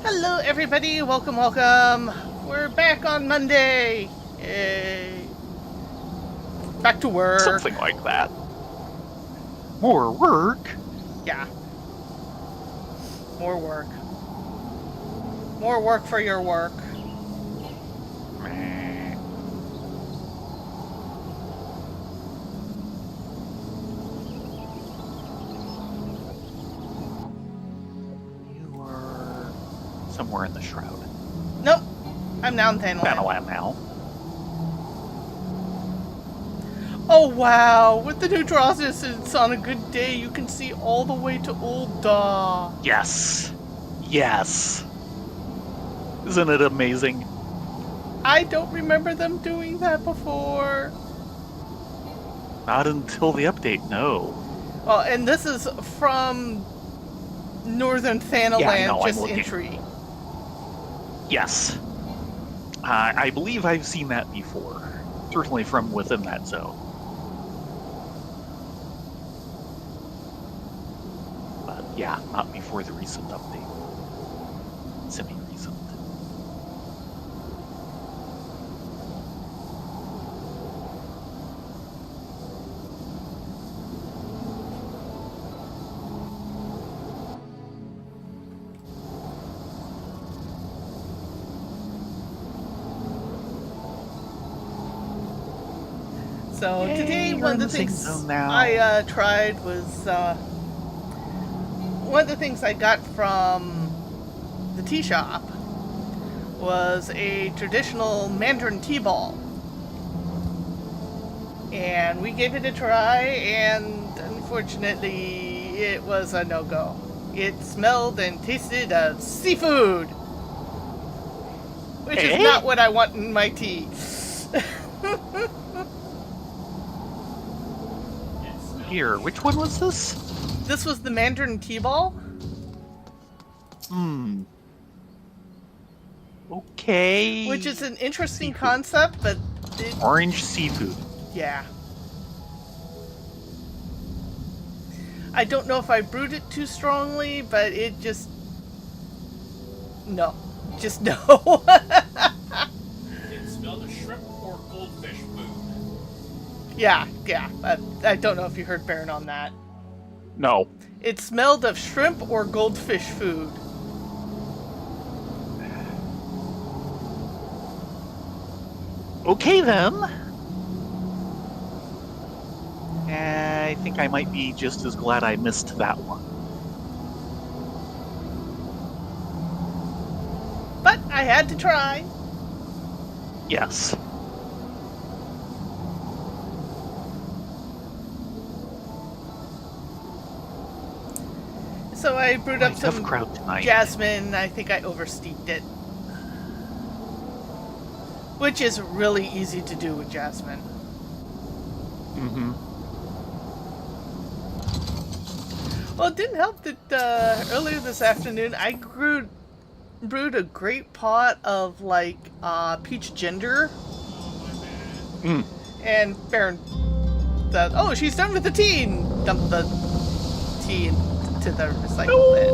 Hello, everybody. Welcome, welcome. We're back on Monday. Yay. Back to work. Something like that. More work? Yeah. More work. More work for your work. Meh. You are somewhere in the shroud. Nope. I'm now in Thanalan. Thanalan now. Oh, wow. With the new draw distance on a good day, you can see all the way to Old Daw. Yes. Yes. Isn't it amazing? I don't remember them doing that before. Not until the update, no. Well, and this is from Northern Thanalan, Yeah, I know, I'm just looking. entry. Yes. I believe I've seen that before. Certainly from within that zone. But yeah, not before the recent update. Semi-recent. So Yay, today, you're one in of the the same things zone now. I tried was one of the things I got from the tea shop was a traditional Mandarin tea ball, and we gave it a try, and unfortunately, it was a no-go. It smelled and tasted of seafood, which is not what I want in my tea. Here, which one was this? This was the Mandarin tea ball. Okay. Which is an interesting Seafood. concept, but Orange seafood. yeah. I don't know if I brewed it too strongly, but it just... No. Just no. It smelled of shrimp or goldfish food. Yeah. I don't know if you heard Baron on that. No. It smelled of shrimp or goldfish food. Okay then. I think I might be just as glad I missed that one. But I had to try. Yes. So I brewed up Tough some crowd tonight. jasmine. I think I oversteeped it. Which is really easy to do with jasmine. Mm-hmm. Well, it didn't help that earlier this afternoon I brewed a great pot of like peach ginger. Mm. And Baron said, "Oh, she's done with the tea," and dumped the tea into the recycle bin.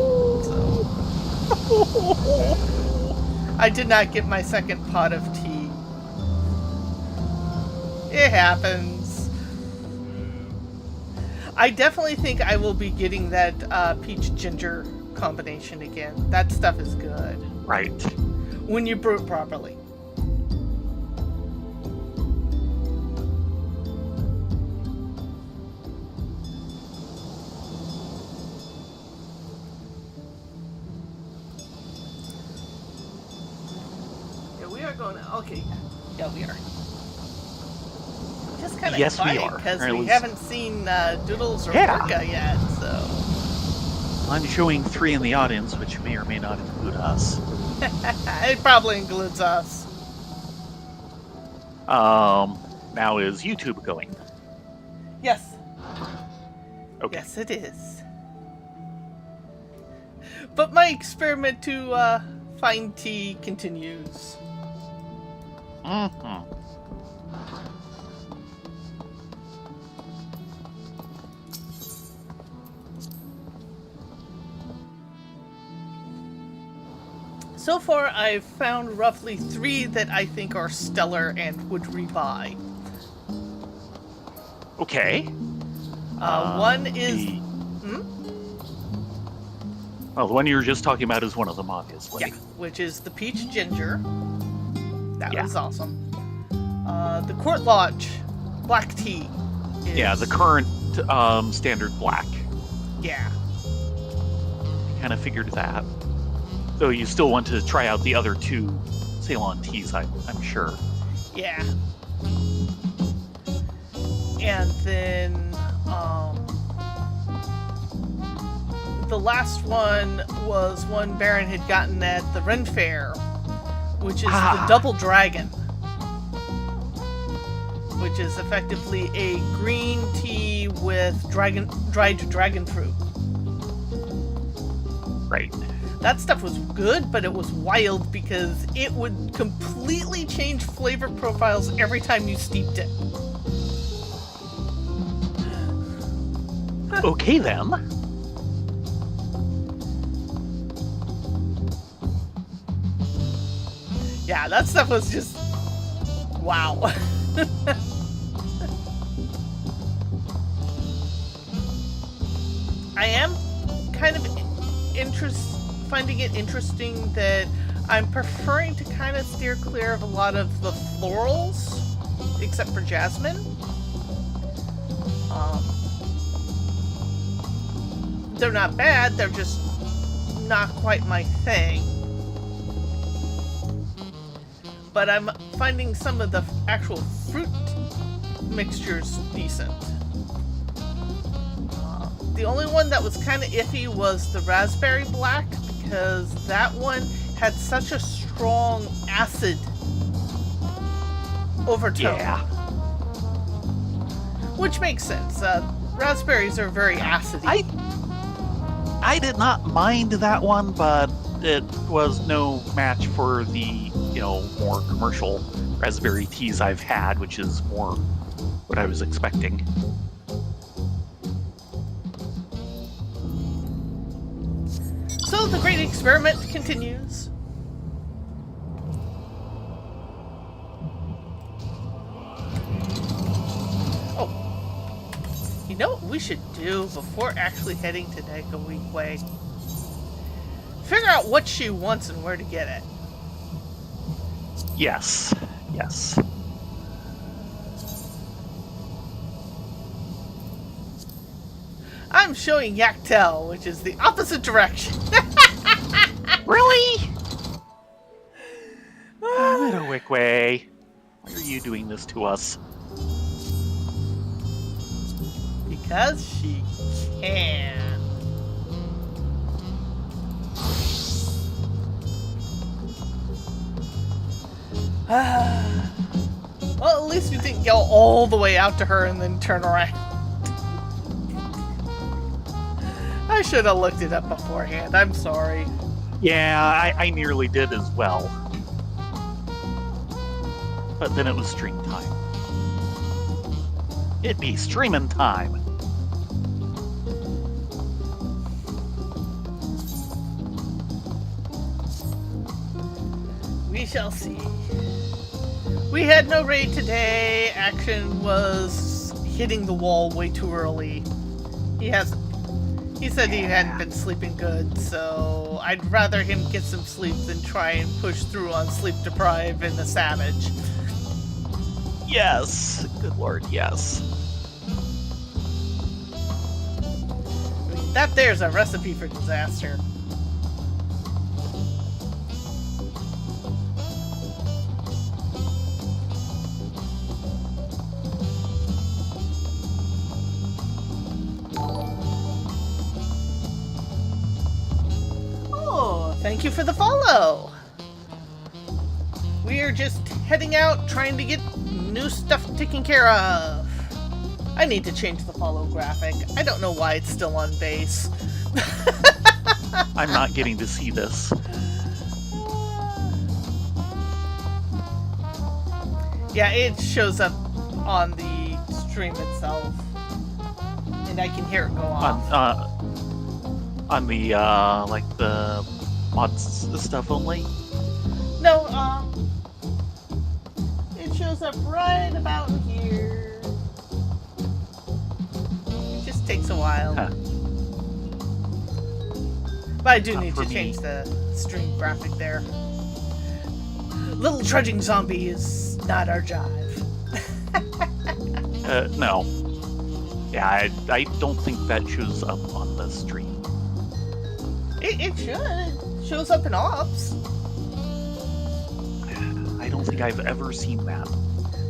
So I did not get my second pot of tea. It happens. I definitely think I will be getting that peach ginger combination again. That stuff is good. Right. When you brew it properly. Yeah, we are going... Okay. Yeah, we are. Just kind of Yes, we quiet are. because Or at we least- haven't seen Doodles or Yeah. Orca yet, so... I'm showing 3 in the audience, which may or may not include us. It probably includes us. Now is YouTube going? Yes. Okay. Yes, it is. But my experiment to find tea continues. Mm-hmm. So far, I've found roughly 3 that I think are stellar and would rebuy. Okay. One is... The, Hmm? well, the one you were just talking about is one of them, obviously. Yeah, which is the peach ginger. That Yeah. was awesome. The Court Lodge black tea. Is, Yeah, the current standard black. Yeah. Kind of figured that. Though you still want to try out the other 2 Ceylon teas, I'm sure. Yeah. And then the last one was one Baron had gotten at the Ren Fair, which is the Double Dragon, which is effectively a green tea with dried dragon fruit. Right. That stuff was good, but it was wild because it would completely change flavor profiles every time you steeped it. Okay, then. Yeah, that stuff was just... wow. I am kind of finding it interesting that I'm preferring to kind of steer clear of a lot of the florals, except for jasmine. They're not bad, they're just not quite my thing. But I'm finding some of the actual fruit mixtures decent. The only one that was kind of iffy was the raspberry black, because that one had such a strong acid overtone. Yeah. Which makes sense. Raspberries are very acidy. I did not mind that one, but it was no match for the, more commercial raspberry teas I've had, which is more what I was expecting. So the great experiment continues. Oh. You know what we should do before actually heading to Nekawikwe? Figure out what she wants and where to get it. Yes. Yes. I'm showing Yaktel, which is the opposite direction. Really? Nekawikwe, why are you doing this to us? Because she can. Well, at least we didn't go all the way out to her and then turn around. I should have looked it up beforehand. I'm sorry. Yeah, I nearly did as well. But then it was stream time. It be streaming time. We shall see. We had no raid today. Action was hitting the wall way too early. He said he hadn't been sleeping good, so I'd rather him get some sleep than try and push through on sleep deprived and the savage. Yes. Good lord, yes. I mean, that there's a recipe for disaster. Thank you for the follow! We are just heading out, trying to get new stuff taken care of. I need to change the follow graphic. I don't know why it's still on base. I'm not getting to see this. Yeah, it shows up on the stream itself. And I can hear it go off. On the, like the mods stuff only? No, it shows up right about in here. It just takes a while. Huh. But I do Not need for to me. change the stream graphic there. Little trudging zombie is not our jive. No. Yeah, I don't think that shows up on the stream. It should. It shows up in ops. I don't think I've ever seen that.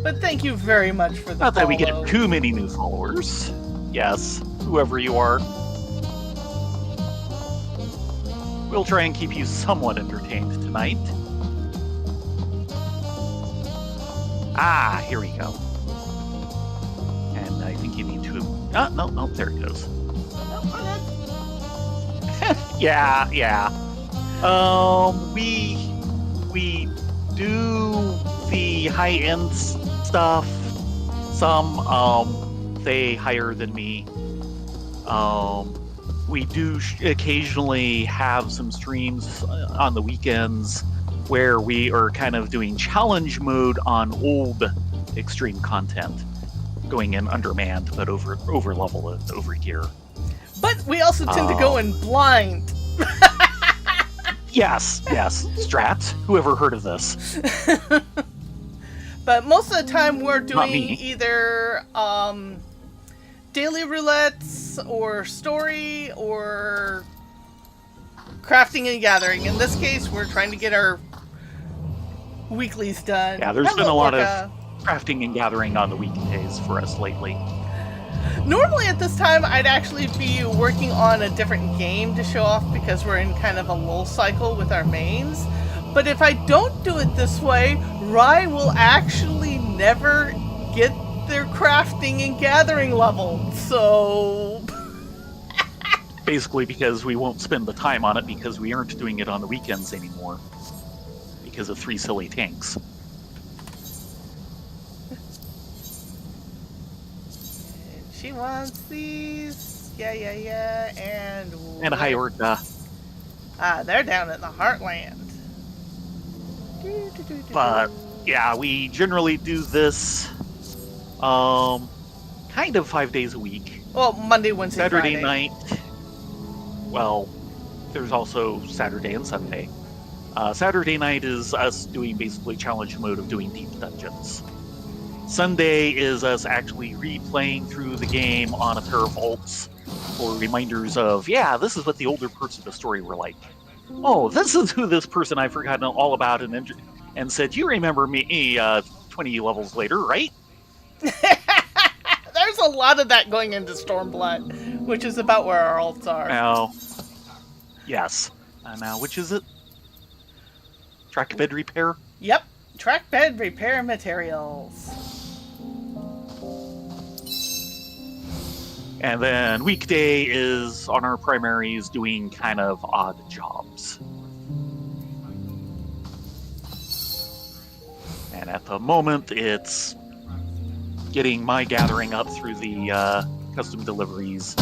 But thank you very much for the Not that we get follow. too many new followers. Yes, whoever you are. We'll try and keep you somewhat entertained tonight. Ah, here we go. And I think you need to... no, there it goes. Yeah. We do the high-end stuff. Some they higher than me. We do occasionally have some streams on the weekends where we are kind of doing challenge mode on old extreme content, going in undermanned but over level and over gear. But we also tend to go in blind. Yes, strats. Whoever heard of this? But most of the time we're Not doing me. either daily roulettes or story or crafting and gathering. In this case, we're trying to get our weeklies done. Yeah, there's been a Hello, lot Orca. of crafting and gathering on the weekdays for us lately. Normally at this time, I'd actually be working on a different game to show off because we're in kind of a lull cycle with our mains. But if I don't do it this way, Rye will actually never get their crafting and gathering level. So... Basically because we won't spend the time on it because we aren't doing it on the weekends anymore. Because of 3 silly tanks. She wants these. Yeah. And a high orca. They're down in the heartland. But yeah, we generally do this kind of 5 days a week. Well, Monday, Wednesday, Saturday Friday. night. Well, there's also Saturday and Sunday. Saturday night is us doing basically challenge mode of doing deep dungeons. Sunday is us actually replaying through the game on a pair of alts for reminders of, yeah, this is what the older parts of the story were like. Oh, this is who this person I've forgotten all about and said, you remember me 20 levels later, right? There's a lot of that going into Stormblood, which is about where our alts are. Now, yes. Now, which is it? Track bed repair? Yep. Track bed repair materials. And then weekday is on our primaries doing kind of odd jobs. And at the moment, it's getting my gathering up through the custom deliveries,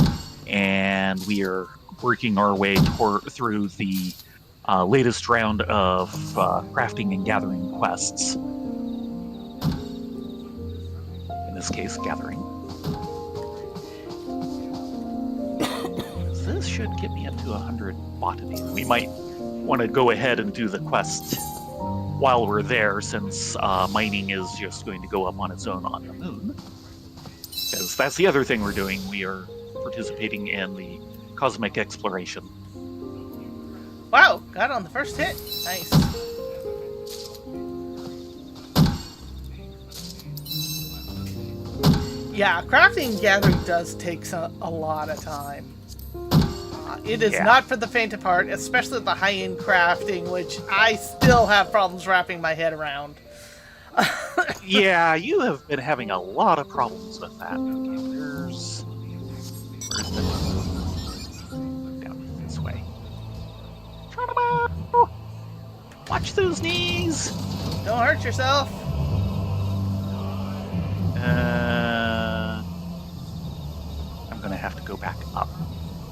and we are working our way through the latest round of crafting and gathering quests. In this case, gathering. This should get me up to 100 botany. We might want to go ahead and do the quest while we're there, since mining is just going to go up on its own on the moon. Because that's the other thing we're doing. We are participating in the cosmic exploration. Wow, got on the first hit. Nice. Yeah, crafting and gathering does take a lot of time. It is not for the faint of heart, especially the high-end crafting, which I still have problems wrapping my head around. Yeah, you have been having a lot of problems with that. Okay, where's the... Down this way. Watch those knees! Don't hurt yourself. I'm gonna have to go back up.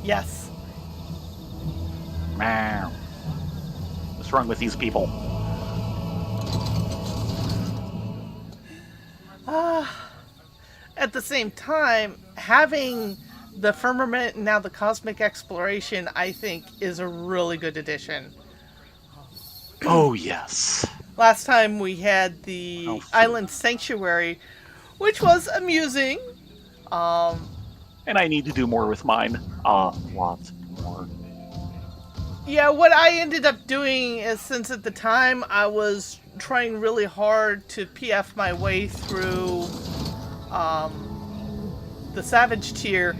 Yes. Meow. What's wrong with these people? At the same time, having the firmament and now the cosmic exploration, I think, is a really good addition. Oh, yes. Last time we had the Island Sanctuary, which was amusing. And I need to do more with mine. Lots more. Yeah, what I ended up doing is, since at the time I was trying really hard to PF my way through the Savage tier,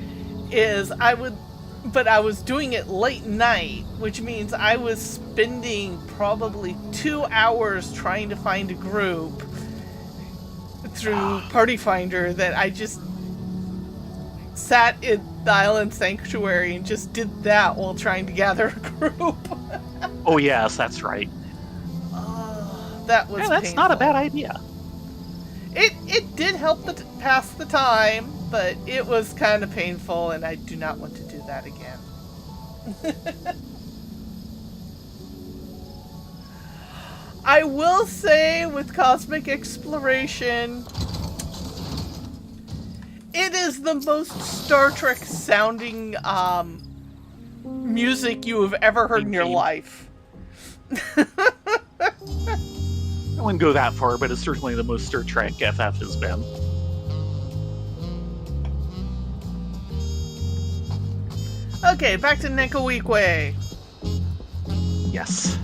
is I was doing it late night, which means I was spending probably 2 hours trying to find a group through Party Finder, that I just sat in the Island Sanctuary and just did that while trying to gather a group. Oh, yes, that's right. That was that's painful. not a bad idea. It did help pass the time, but it was kind of painful, and I do not want to do that again. I will say, with Cosmic Exploration, it is the most Star Trek sounding music you have ever heard in your life. I wouldn't go that far, but it's certainly the most Star Trek FF has been. Okay, back to Nekawikwe. Yes.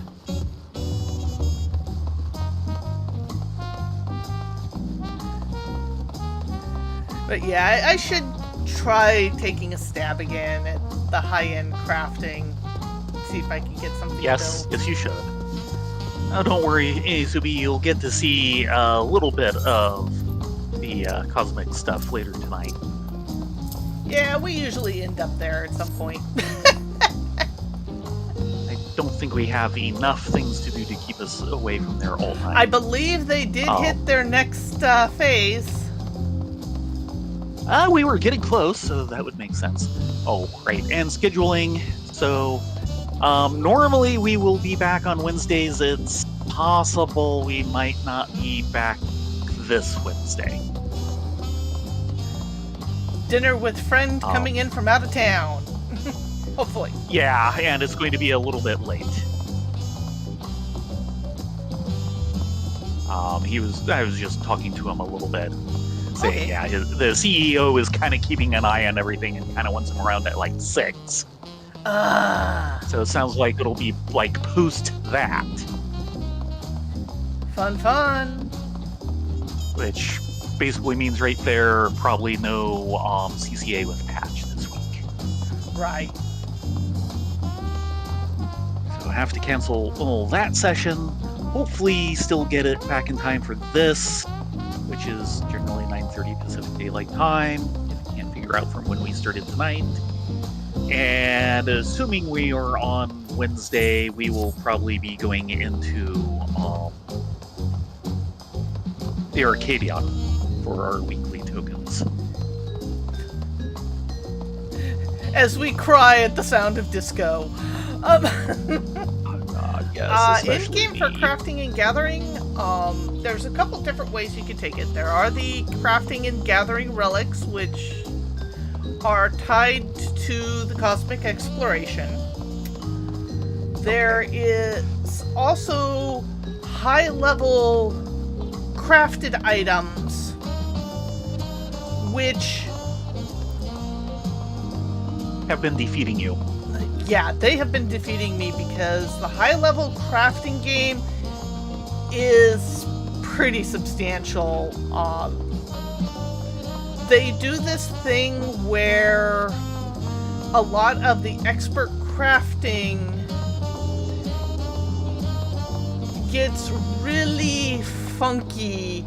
But yeah, I should try taking a stab again at the high-end crafting. See if I can get something built. Yes, you should. Oh, don't worry, Azubi, you'll get to see a little bit of the cosmic stuff later tonight. Yeah, we usually end up there at some point. I don't think we have enough things to do to keep us away from there all night. I believe they did hit their next phase. We were getting close, so that would make sense. Oh, right, and scheduling. So, normally we will be back on Wednesdays. It's possible we might not be back this Wednesday. Dinner with friend coming in from out of town. Hopefully. Yeah, and it's going to be a little bit late. I was just talking to him a little bit. Saying, yeah, the CEO is kind of keeping an eye on everything and kind of wants him around at like 6. So it sounds like it'll be like post that. Fun. Which basically means right there, probably no CCA with patch this week. Right. So I have to cancel that session. Hopefully still get it back in time for this, which is generally 9:30 Pacific Daylight Time, if you can't figure out from when we started tonight. And assuming we are on Wednesday, we will probably be going into the Arcadion for our weekly tokens. As we cry at the sound of disco. Oh God, yes. In-game for crafting and gathering, there's a couple different ways you can take it. There are the crafting and gathering relics, which are tied to the cosmic exploration. There is also high-level crafted items, which have been defeating you. Yeah, they have been defeating me because the high-level crafting game is pretty substantial. They do this thing where a lot of the expert crafting gets really funky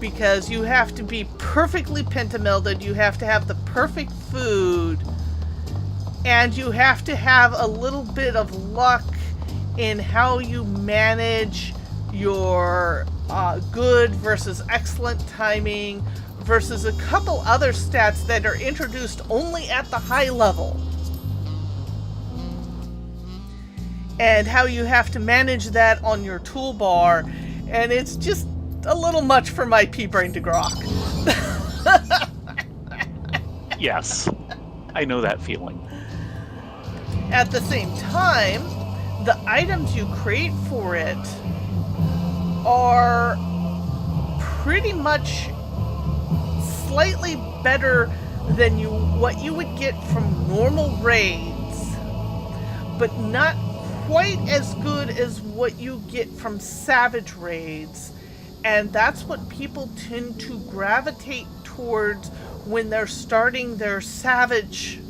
because you have to be perfectly pentamilded, you have to have the perfect food, and you have to have a little bit of luck in how you manage your good versus excellent timing versus a couple other stats that are introduced only at the high level. and how you have to manage that on your toolbar, and it's just a little much for my pea brain to grok. Yes, I know that feeling. At the same time, the items you create for it are pretty much slightly better than what you would get from normal raids, but not quite as good as what you get from savage raids. And that's what people tend to gravitate towards when they're starting their savage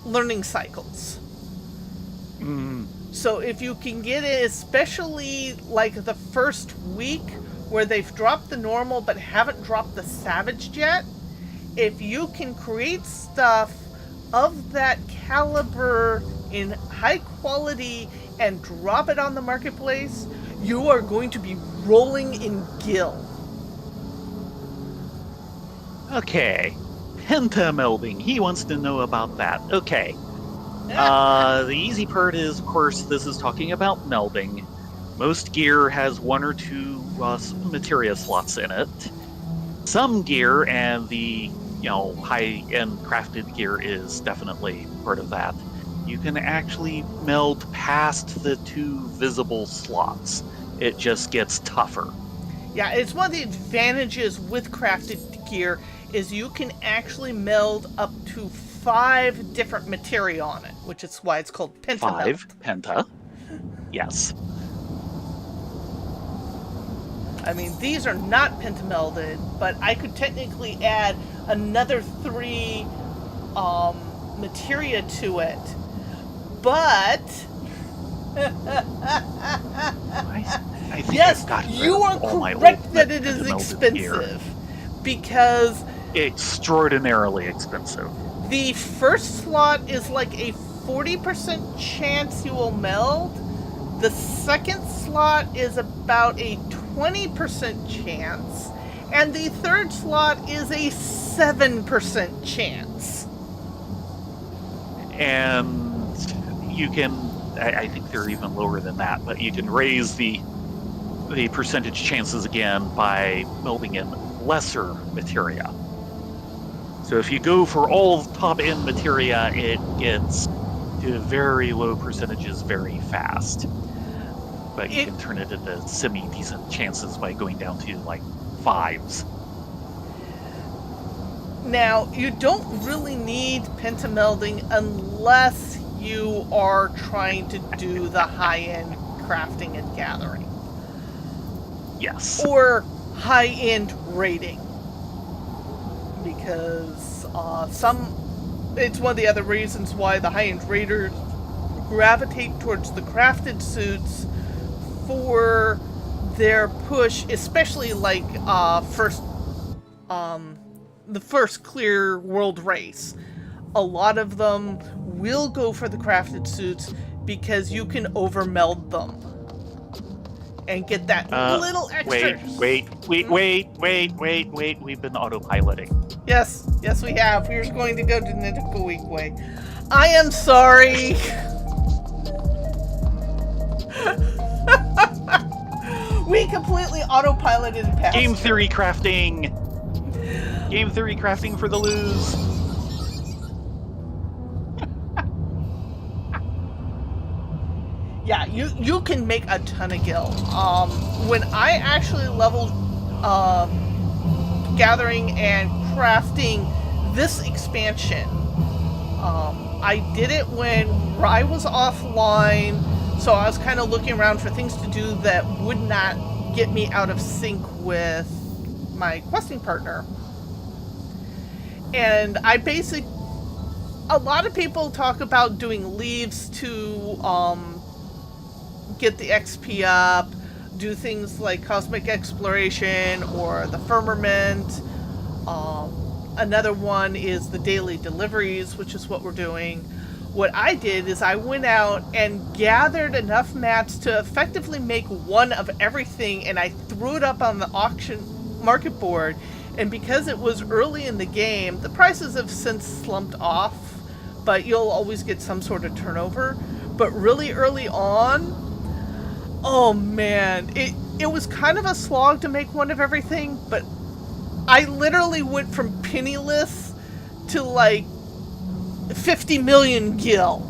learning cycles. So if you can get it, especially like the first week where they've dropped the normal but haven't dropped the savage yet, if you can create stuff of that caliber in high quality and drop it on the marketplace, you are going to be rolling in gil. Okay. Pentamelding. He wants to know about that. Okay. The easy part is, of course, this is talking about melding. Most gear has 1 or 2 materia slots in it. Some gear, and the high-end crafted gear is definitely part of that. You can actually meld past the 2 visible slots. It just gets tougher. Yeah, it's one of the advantages with crafted gear is you can actually meld up to 5 different materia on it, which is why it's called pentameld. 5 penta. Yes. I mean, these are not pentamelded, but I could technically add another 3 materia to it. But I think yes, I've gotten rid you of are all my correct old that it is pentamelded expensive. gear. Because Extraordinarily expensive. the first slot is like a 40% chance you will meld. The second slot is about a 20% chance. And the third slot is a 7% chance. And you can, I think they're even lower than that, but you can raise the percentage chances again by melding in lesser materia. So if you go for all top-end materia, it gets to very low percentages very fast. But you can turn it into semi-decent chances by going down to like 5s. Now, you don't really need pentamelding unless you are trying to do the high-end crafting and gathering. Yes. Or high-end raiding. Because it's one of the other reasons why the high-end raiders gravitate towards the crafted suits for their push, especially like the first clear world race. A lot of them will go for the crafted suits because you can overmeld them and get that little extra. Wait. We've been autopiloting. Yes, we have. We're going to go to Nitico Week Way. I am sorry. We completely autopiloted past. Game theory crafting for the lose. Yeah, you can make a ton of gil. When I actually leveled gathering and crafting this expansion, I did it when I was offline, so I was kind of looking around for things to do that would not get me out of sync with my questing partner. And a lot of people talk about doing leaves to get the XP up, do things like cosmic exploration or the firmament. Another one is the daily deliveries, which is what we're doing. What I did is I went out and gathered enough mats to effectively make one of everything, and I threw it up on the auction market board. And because it was early in the game, the prices have since slumped off, but you'll always get some sort of turnover. but really early on, oh man, it was kind of a slog to make one of everything, but I literally went from penniless to like 50 million gil.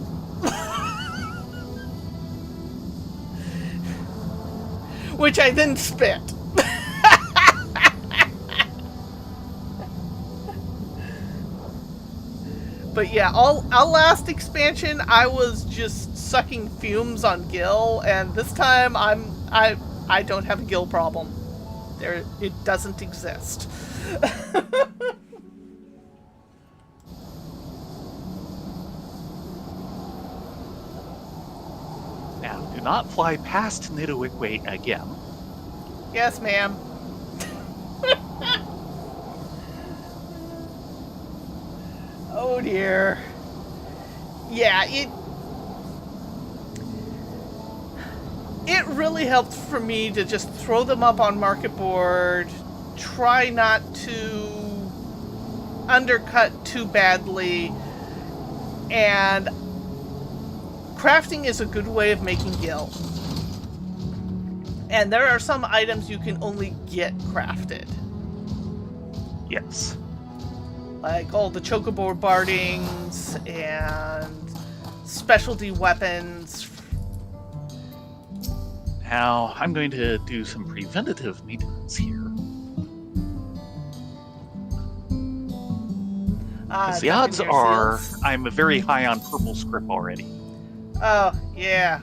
Which I then spent. But yeah, our last expansion, I was just sucking fumes on Gil, and this time I don't have a Gil problem. It doesn't exist. Now, do not fly past Nidoqueen again. Yes, ma'am. Oh dear. Yeah, it really helped for me to just throw them up on market board, try not to undercut too badly, and crafting is a good way of making gil. And there are some items you can only get crafted. Yes. Like all the chocobo bardings and specialty weapons. Now, I'm going to do some preventative maintenance here. The odds are I'm very high on purple script already. Oh, yeah.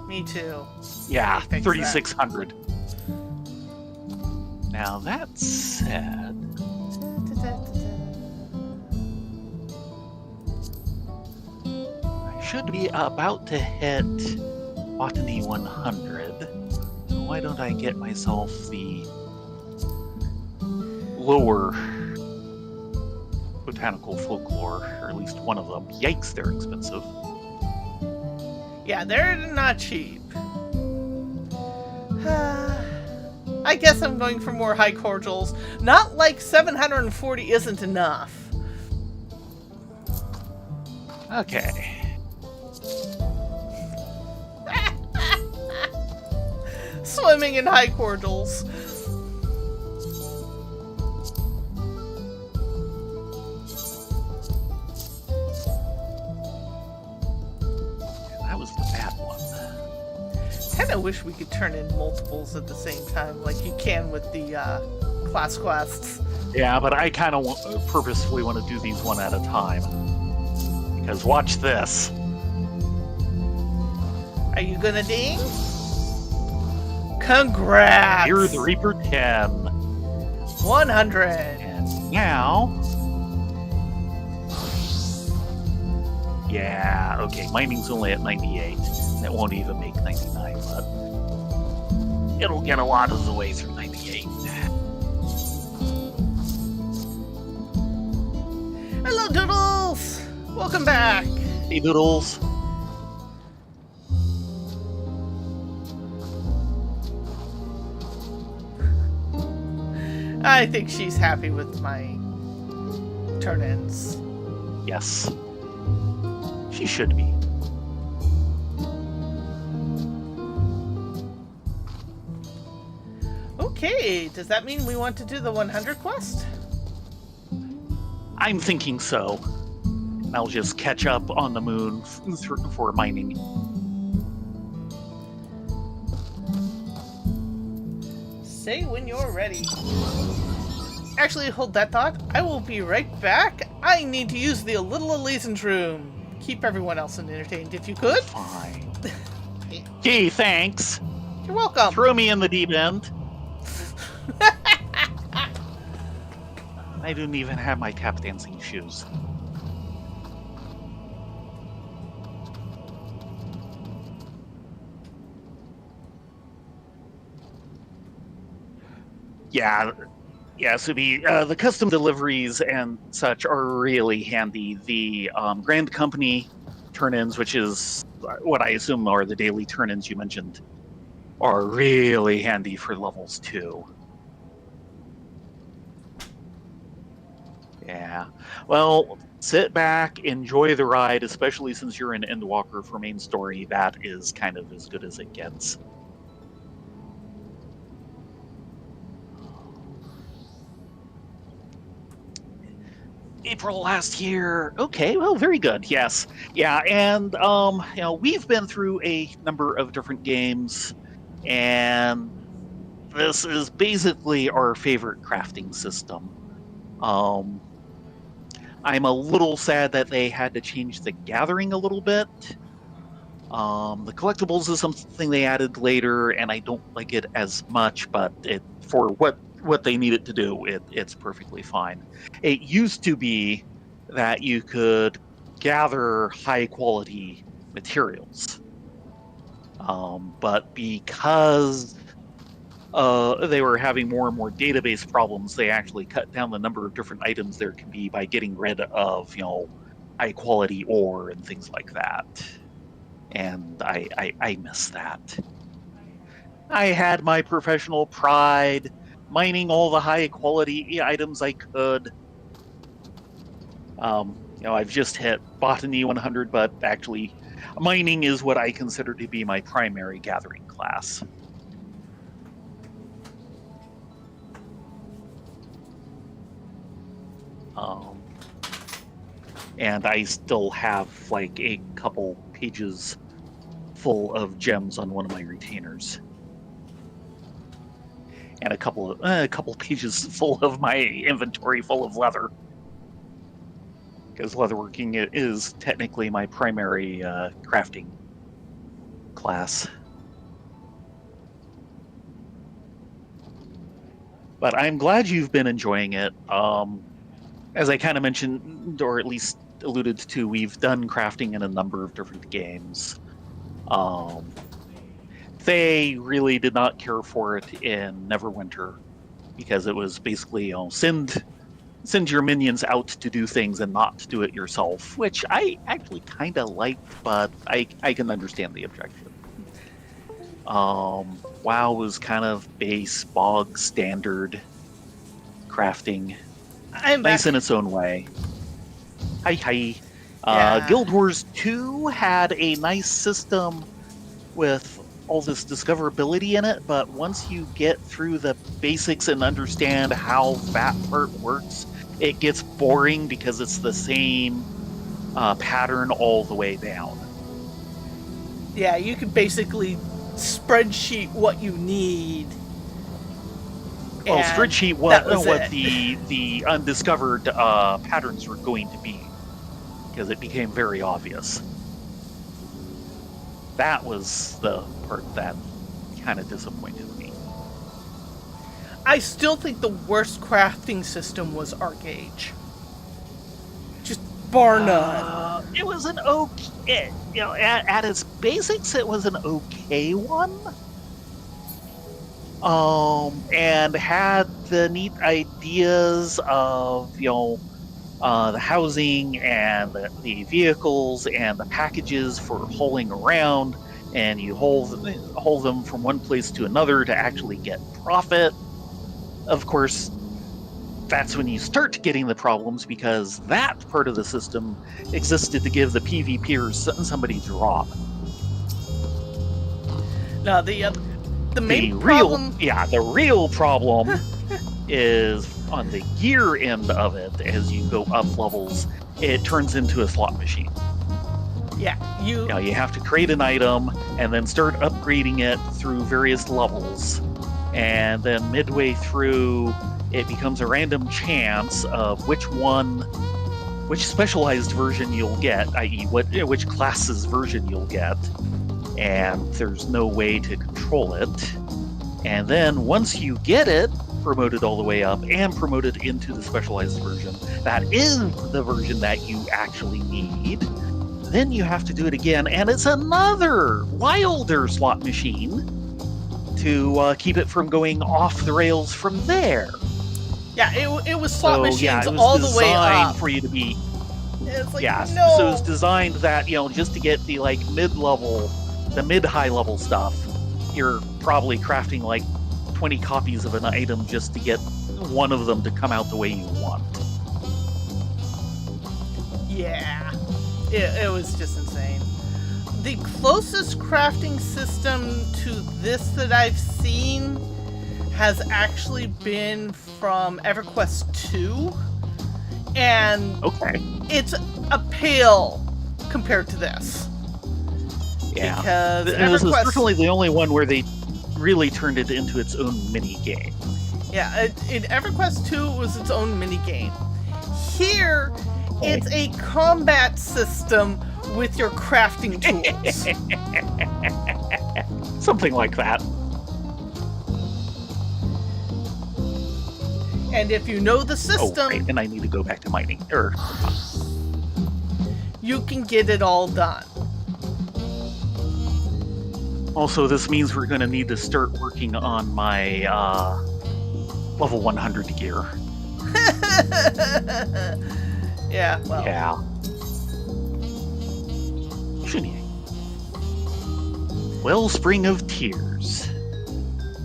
Me too. Yeah, 3,600. Now, that said... I should be about to hit Botany 100. Why don't I get myself the lower botanical folklore, or at least one of them. Yikes, they're expensive. Yeah, they're not cheap. I guess I'm going for more high cordials. Not like 740 isn't enough. Okay. Swimming in high cordials. That was the bad one. Kinda wish we could turn in multiples at the same time, like you can with the class quests. Yeah, but I kind of purposefully want to do these one at a time. Because watch this. Are you gonna ding? Congrats! You're the Reaper 10. 100. And now... Yeah, okay, mining's only at 98. That won't even make 99, but... it'll get a lot of the way through 98. Hello, Doodles! Welcome back! Hey, Doodles. I think she's happy with my turn-ins. Yes. She should be. Okay, does that mean we want to do the 100 quest? I'm thinking so. I'll just catch up on the moon for mining. Say when you're ready. Actually, hold that thought. I will be right back. I need to use the Little Elysian's room. Keep everyone else entertained if you could. Fine. Gee, thanks. You're welcome. Throw me in the deep end. I didn't even have my tap dancing shoes. Yeah, so the custom deliveries and such are really handy. The Grand Company turn-ins, which is what I assume are the daily turn-ins you mentioned, are really handy for levels 2. Yeah, well, sit back, enjoy the ride, especially since you're an Endwalker for main story. That is kind of as good as it gets. April last year. Okay, well, very good. Yes, yeah, and we've been through a number of different games, and this is basically our favorite crafting system. Um, I'm a little sad that they had to change the gathering a little bit. The collectibles is something they added later, and I don't like it as much, but for what they need it to do, it's perfectly fine. It used to be that you could gather high quality materials, but because they were having more and more database problems, they actually cut down the number of different items there can be by getting rid of high quality ore and things like that. And I miss that. I had my professional pride, mining all the high quality items I could. I've just hit Botany 100, but actually, mining is what I consider to be my primary gathering class. And I still have like a couple pages full of gems on one of my retainers, and a couple pages full of my inventory full of leather, because leatherworking is technically my primary crafting class. But I'm glad you've been enjoying it. As I kind of mentioned, or at least alluded to, we've done crafting in a number of different games. They really did not care for it in Neverwinter, because it was basically send your minions out to do things and not do it yourself, which I actually kind of liked, but I can understand the objection. WoW was kind of base, bog standard crafting. I'm nice back. in its own way. Hi. Yeah. Guild Wars 2 had a nice system with all this discoverability in it, but once you get through the basics and understand how that part works, it gets boring because it's the same pattern all the way down. Yeah, you can basically spreadsheet what you need. Well, spreadsheet what it. the undiscovered patterns were going to be, because it became very obvious. That was the part that kind of disappointed me. I still think the worst crafting system was Arcage. Just bar none. It was an okay, at its basics, it was an okay one. And had the neat ideas of, the housing and the vehicles and the packages for hauling around, and you haul them from one place to another to actually get profit. Of course, that's when you start getting the problems, because that part of the system existed to give the PvPers somebody to rob. No, the main problem... The real problem is on the gear end of it. As you go up levels, it turns into a slot machine. Yeah, you have to create an item and then start upgrading it through various levels, and then midway through, it becomes a random chance of which specialized version you'll get, i.e., which class's version you'll get, and there's no way to control it. And then once you get it promoted all the way up and promoted into the specialized version, that is the version that you actually need, then you have to do it again, and it's another wilder slot machine to keep it from going off the rails from there. Yeah, it was slot machines it was all the way up for you to be. It's like, no. So it was designed that just to get the mid-level, the mid-high level stuff, you're probably crafting 20 copies of an item just to get one of them to come out the way you want. Yeah. It was just insane. The closest crafting system to this that I've seen has actually been from EverQuest 2. And Okay. it's a pale compared to this. Yeah. Because This is EverQuest... certainly the only one where they really turned it into its own mini game. Yeah, in EverQuest 2 it was its own mini game. Here, it's a combat system with your crafting tools. Something like that. And if you know the system, Oh, right, and I need to go back to mining. you can get it all done. Also, this means we're going to need to start working on my level 100 gear. Yeah, well. Yeah. Shunier. Wellspring of Tears.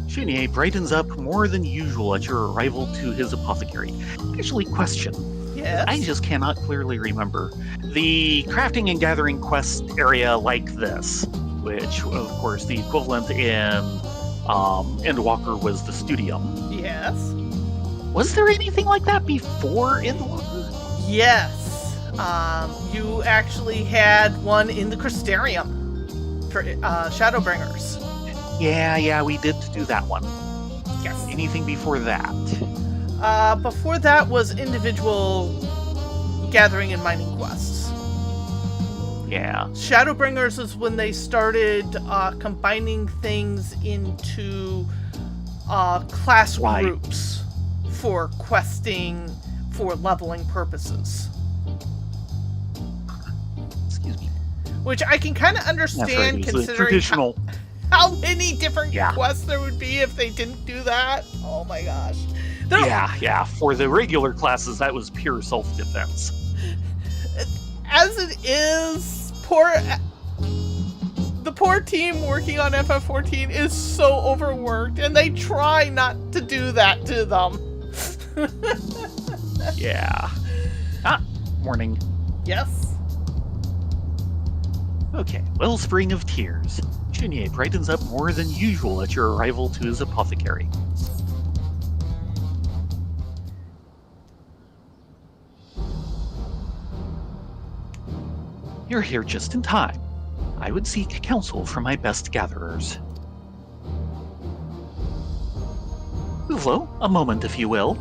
Shunier brightens up more than usual at your arrival to his apothecary. Actually, question. Yes. I just cannot clearly remember. The crafting and gathering quest area like this, which, of course, the equivalent in Endwalker was the Studium. Yes. Was there anything like that before Endwalker? Yes. You actually had one in the Crystarium for Shadowbringers. Yeah, we did do that one. Yes. Anything before that? Before that was individual gathering and mining quests. Yeah. Shadowbringers is when they started combining things into class Right. groups for questing for leveling purposes. Excuse me. Which I can kind of That's right. understand It was the considering traditional. how many different Yeah. quests there would be if they didn't do that. Oh my gosh. Yeah. For the regular classes, that was pure self-defense. As it is, the poor team working on FF14 is so overworked, and they try not to do that to them. Yeah. Morning. Yes. Okay, Wellspring of Tears. Shunier brightens up more than usual at your arrival to his apothecary. You're here just in time. I would seek counsel from my best gatherers. Uvlo, a moment if you will.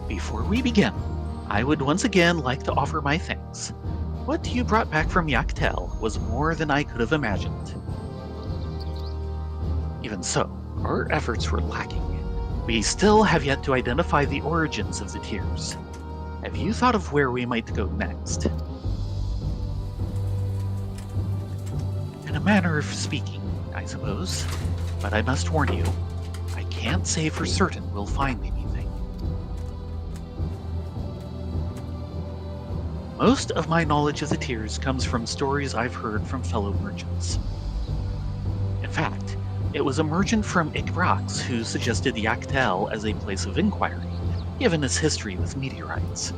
Before we begin, I would once again like to offer my thanks. What you brought back from Yaktel was more than I could have imagined. Even so, our efforts were lacking. We still have yet to identify the origins of the tears. Have you thought of where we might go next? In a manner of speaking, I suppose. But I must warn you, I can't say for certain we'll find anything. Most of my knowledge of the tears comes from stories I've heard from fellow merchants. In fact, it was a merchant from Ikbrax who suggested Yaktel as a place of inquiry, given its history with meteorites.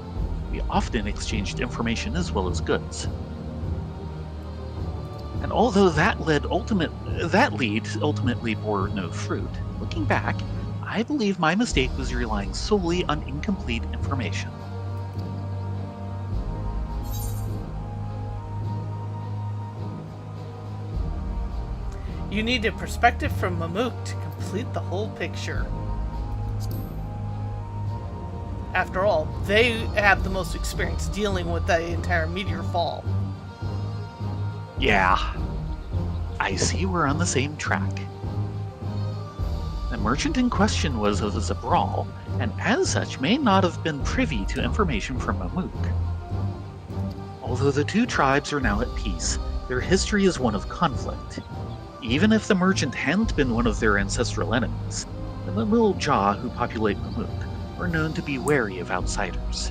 We often exchanged information as well as goods. And although that lead ultimately bore no fruit, looking back, I believe my mistake was relying solely on incomplete information. You need a perspective from Mamuk to complete the whole picture. After all, they have the most experience dealing with the entire meteor fall. Yeah. I see we're on the same track. The merchant in question was of the Zabral, and as such may not have been privy to information from Mamuk. Although the two tribes are now at peace, their history is one of conflict. Even if the merchant hadn't been one of their ancestral enemies, the Mamul Jah who populate Mamuk are known to be wary of outsiders.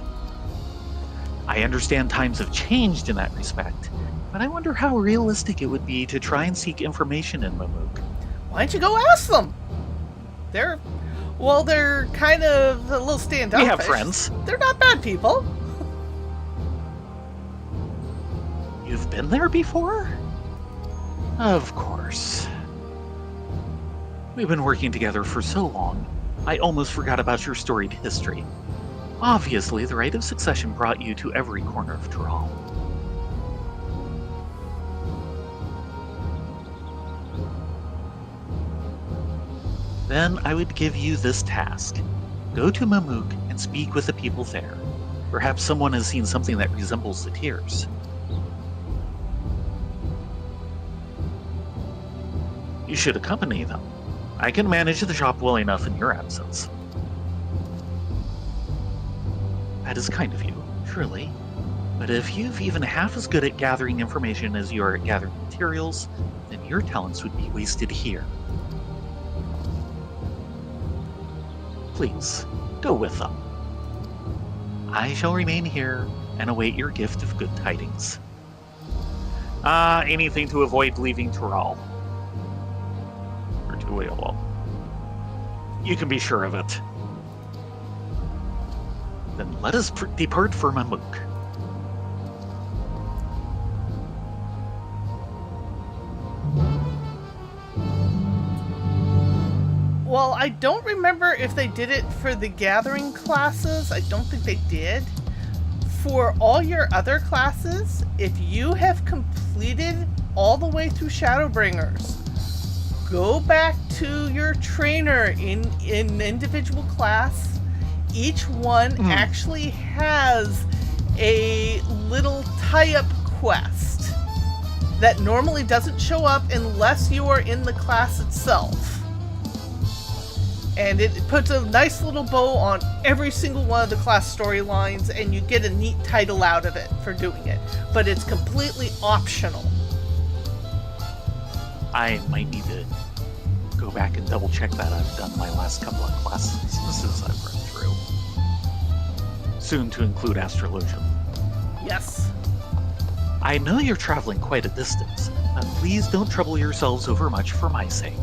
I understand times have changed in that respect, but I wonder how realistic it would be to try and seek information in Mamuk. Why don't you go ask them? Well, they're kind of a little standoffish. We have friends. They're not bad people. You've been there before? Of course. We've been working together for so long, I almost forgot about your storied history. Obviously, the right of succession brought you to every corner of Tyrol. Then I would give you this task. Go to Mamook and speak with the people there. Perhaps someone has seen something that resembles the tears. You should accompany them. I can manage the shop well enough in your absence. That is kind of you, truly. But if you've even half as good at gathering information as you are at gathering materials, then your talents would be wasted here. Please, go with them. I shall remain here and await your gift of good tidings. Anything to avoid leaving Tyrol. Or Tuiolo. You can be sure of it. Then let us depart for Mamook. Well, I don't remember if they did it for the gathering classes. I don't think they did. For all your other classes, if you have completed all the way through Shadowbringers, go back to your trainer in individual class. Each one actually has a little tie-up quest that normally doesn't show up unless you are in the class itself. And it puts a nice little bow on every single one of the class storylines, and you get a neat title out of it for doing it. But it's completely optional. I might need to go back and double check that. I've done my last couple of classes I've read through. Soon to include Astrologium. Yes. I know you're traveling quite a distance, but please don't trouble yourselves over much for my sake.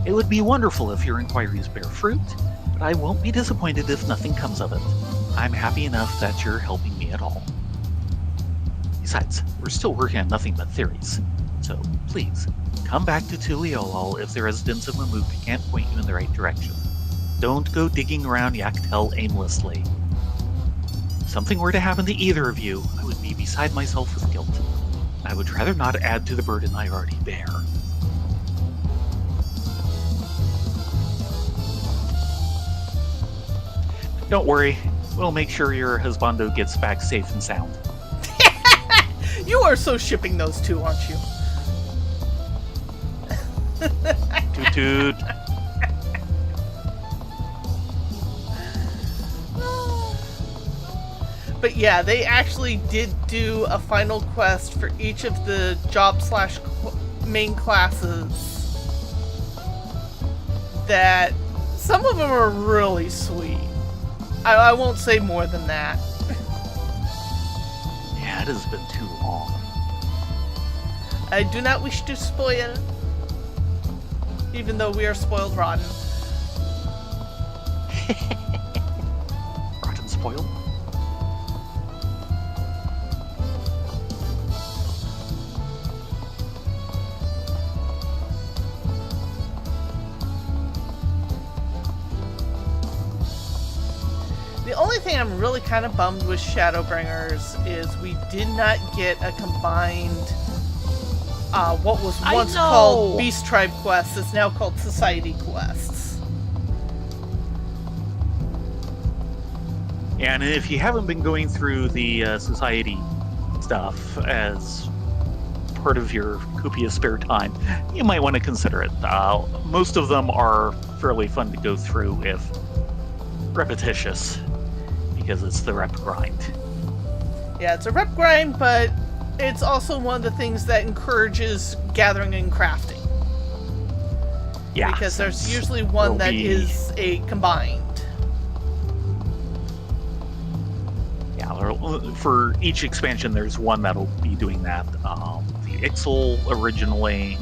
It would be wonderful if your inquiries bear fruit, but I won't be disappointed if nothing comes of it. I'm happy enough that you're helping me at all. Besides, we're still working on nothing but theories, so please, come back to Tuliolol if the residents of Mamook can't point you in the right direction. Don't go digging around Yaktel aimlessly. If something were to happen to either of you, I would be beside myself with guilt. I would rather not add to the burden I already bear. Don't worry, we'll make sure your husbando gets back safe and sound. You are so shipping those two, aren't you? Toot toot. But yeah, they actually did do a final quest for each of the job/main classes that some of them are really sweet. I won't say more than that. Yeah, it has been too long. I do not wish to spoil, even though we are spoiled rotten. Rotten spoiled? The only thing I'm really kind of bummed with Shadowbringers is we did not get a combined, what was once called Beast Tribe Quests, is now called Society Quests. Yeah, and if you haven't been going through the society stuff as part of your copious spare time, you might want to consider it. Most of them are fairly fun to go through if repetitious, because it's the rep grind. Yeah, it's a rep grind, but it's also one of the things that encourages gathering and crafting. Yeah, because there's usually one that is a combined. Yeah, for each expansion, there's one that'll be doing that. The Ixal originally,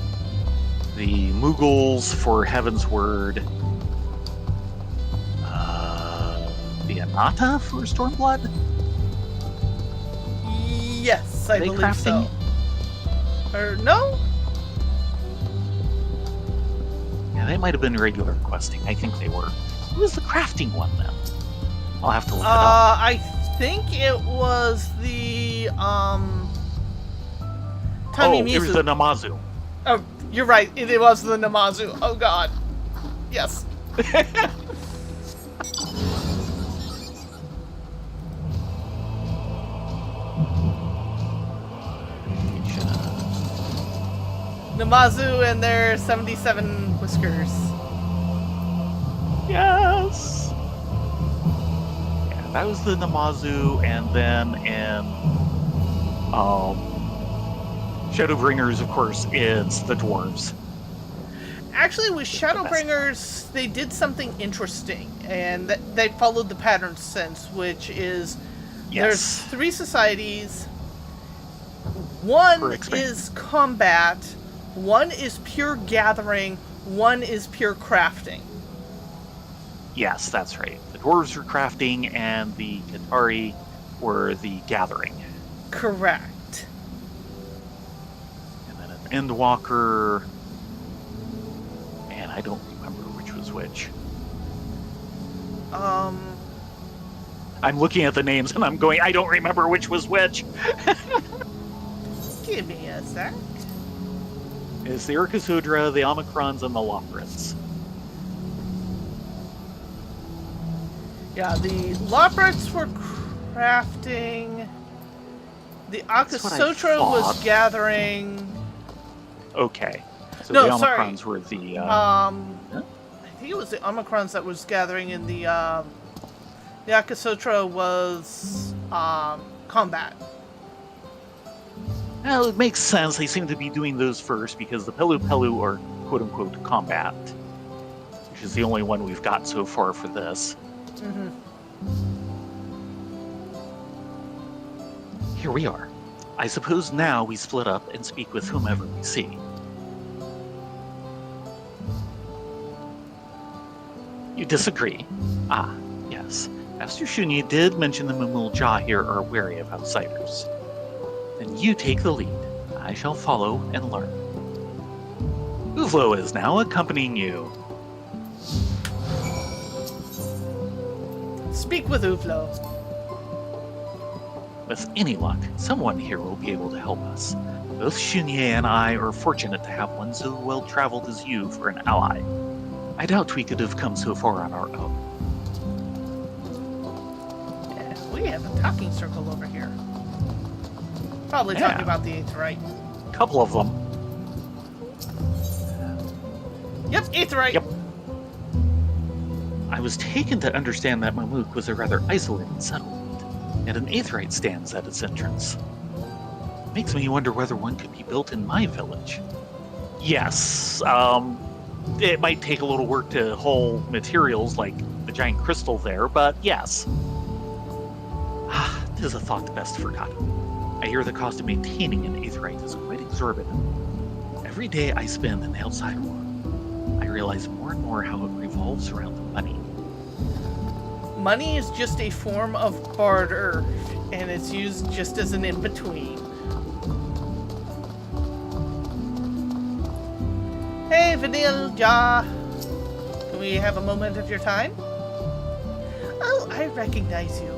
the Mughals for Heaven's Word, the Anata for Stormblood? Yes, I Are they believe crafting? so. Or no? Yeah, they might have been regular questing. I think they were. Who was the crafting one then? I'll have to look it up. I think it was the Tami It was Mizu. the Namazu. Oh, you're right. It was the Namazu. Oh god. Yes. Namazu and their 77 whiskers. Yes. Yeah, that was the Namazu, and then in Shadowbringers, of course, it's the dwarves. Actually, with Shadowbringers, they did something interesting, and they followed the pattern sense, which is there's Yes. 3 societies. One Per experience. is combat, one is pure gathering, one is pure crafting. Yes, that's right. The dwarves were crafting, and the Qatari were the gathering. Correct. And then an Endwalker. Man, I don't remember which was which. I'm looking at the names and I'm going, I don't remember which was which. Give me a sec. It's the Urkasudra, the Omicrons, and the Lothrids. Yeah, the Lobrits were crafting. The That's what I Akasotra was thought. gathering. Okay. So No, the sorry. Omicrons were the... I think it was the Omicrons that was gathering in the Akasotra was combat. Well, it makes sense. They seem to be doing those first because the Pelu Pelu are quote-unquote combat, which is the only one we've got so far for this. Mm-hmm. Here we are. I suppose now we split up and speak with whomever we see. You disagree? Ah, yes. Master Shunyi did mention the Mumul Jah here are wary of outsiders. Then you take the lead. I shall follow and learn. Uvlo is now accompanying you. Speak with Uvlo. With any luck, someone here will be able to help us. Both Shunye and I are fortunate to have one so well-traveled as you for an ally. I doubt we could have come so far on our own. Yeah, we have a talking circle over here. Probably Yeah. talking about the 8th Rite. A couple of them. Yep, 8th Rite. Yep. I was taken to understand that Mamuk was a rather isolated settlement, and an Aetherite stands at its entrance. Makes me wonder whether one could be built in my village. Yes, it might take a little work to haul materials like the giant crystal there, but yes. Ah, 'tis a thought best forgotten. I hear the cost of maintaining an Aetherite is quite exorbitant. Every day I spend in the outside world, I realize more and more how it revolves around money. Money is just a form of barter, and it's used just as an in-between. Hey, Vanilla! Can we have a moment of your time? Oh, I recognize you.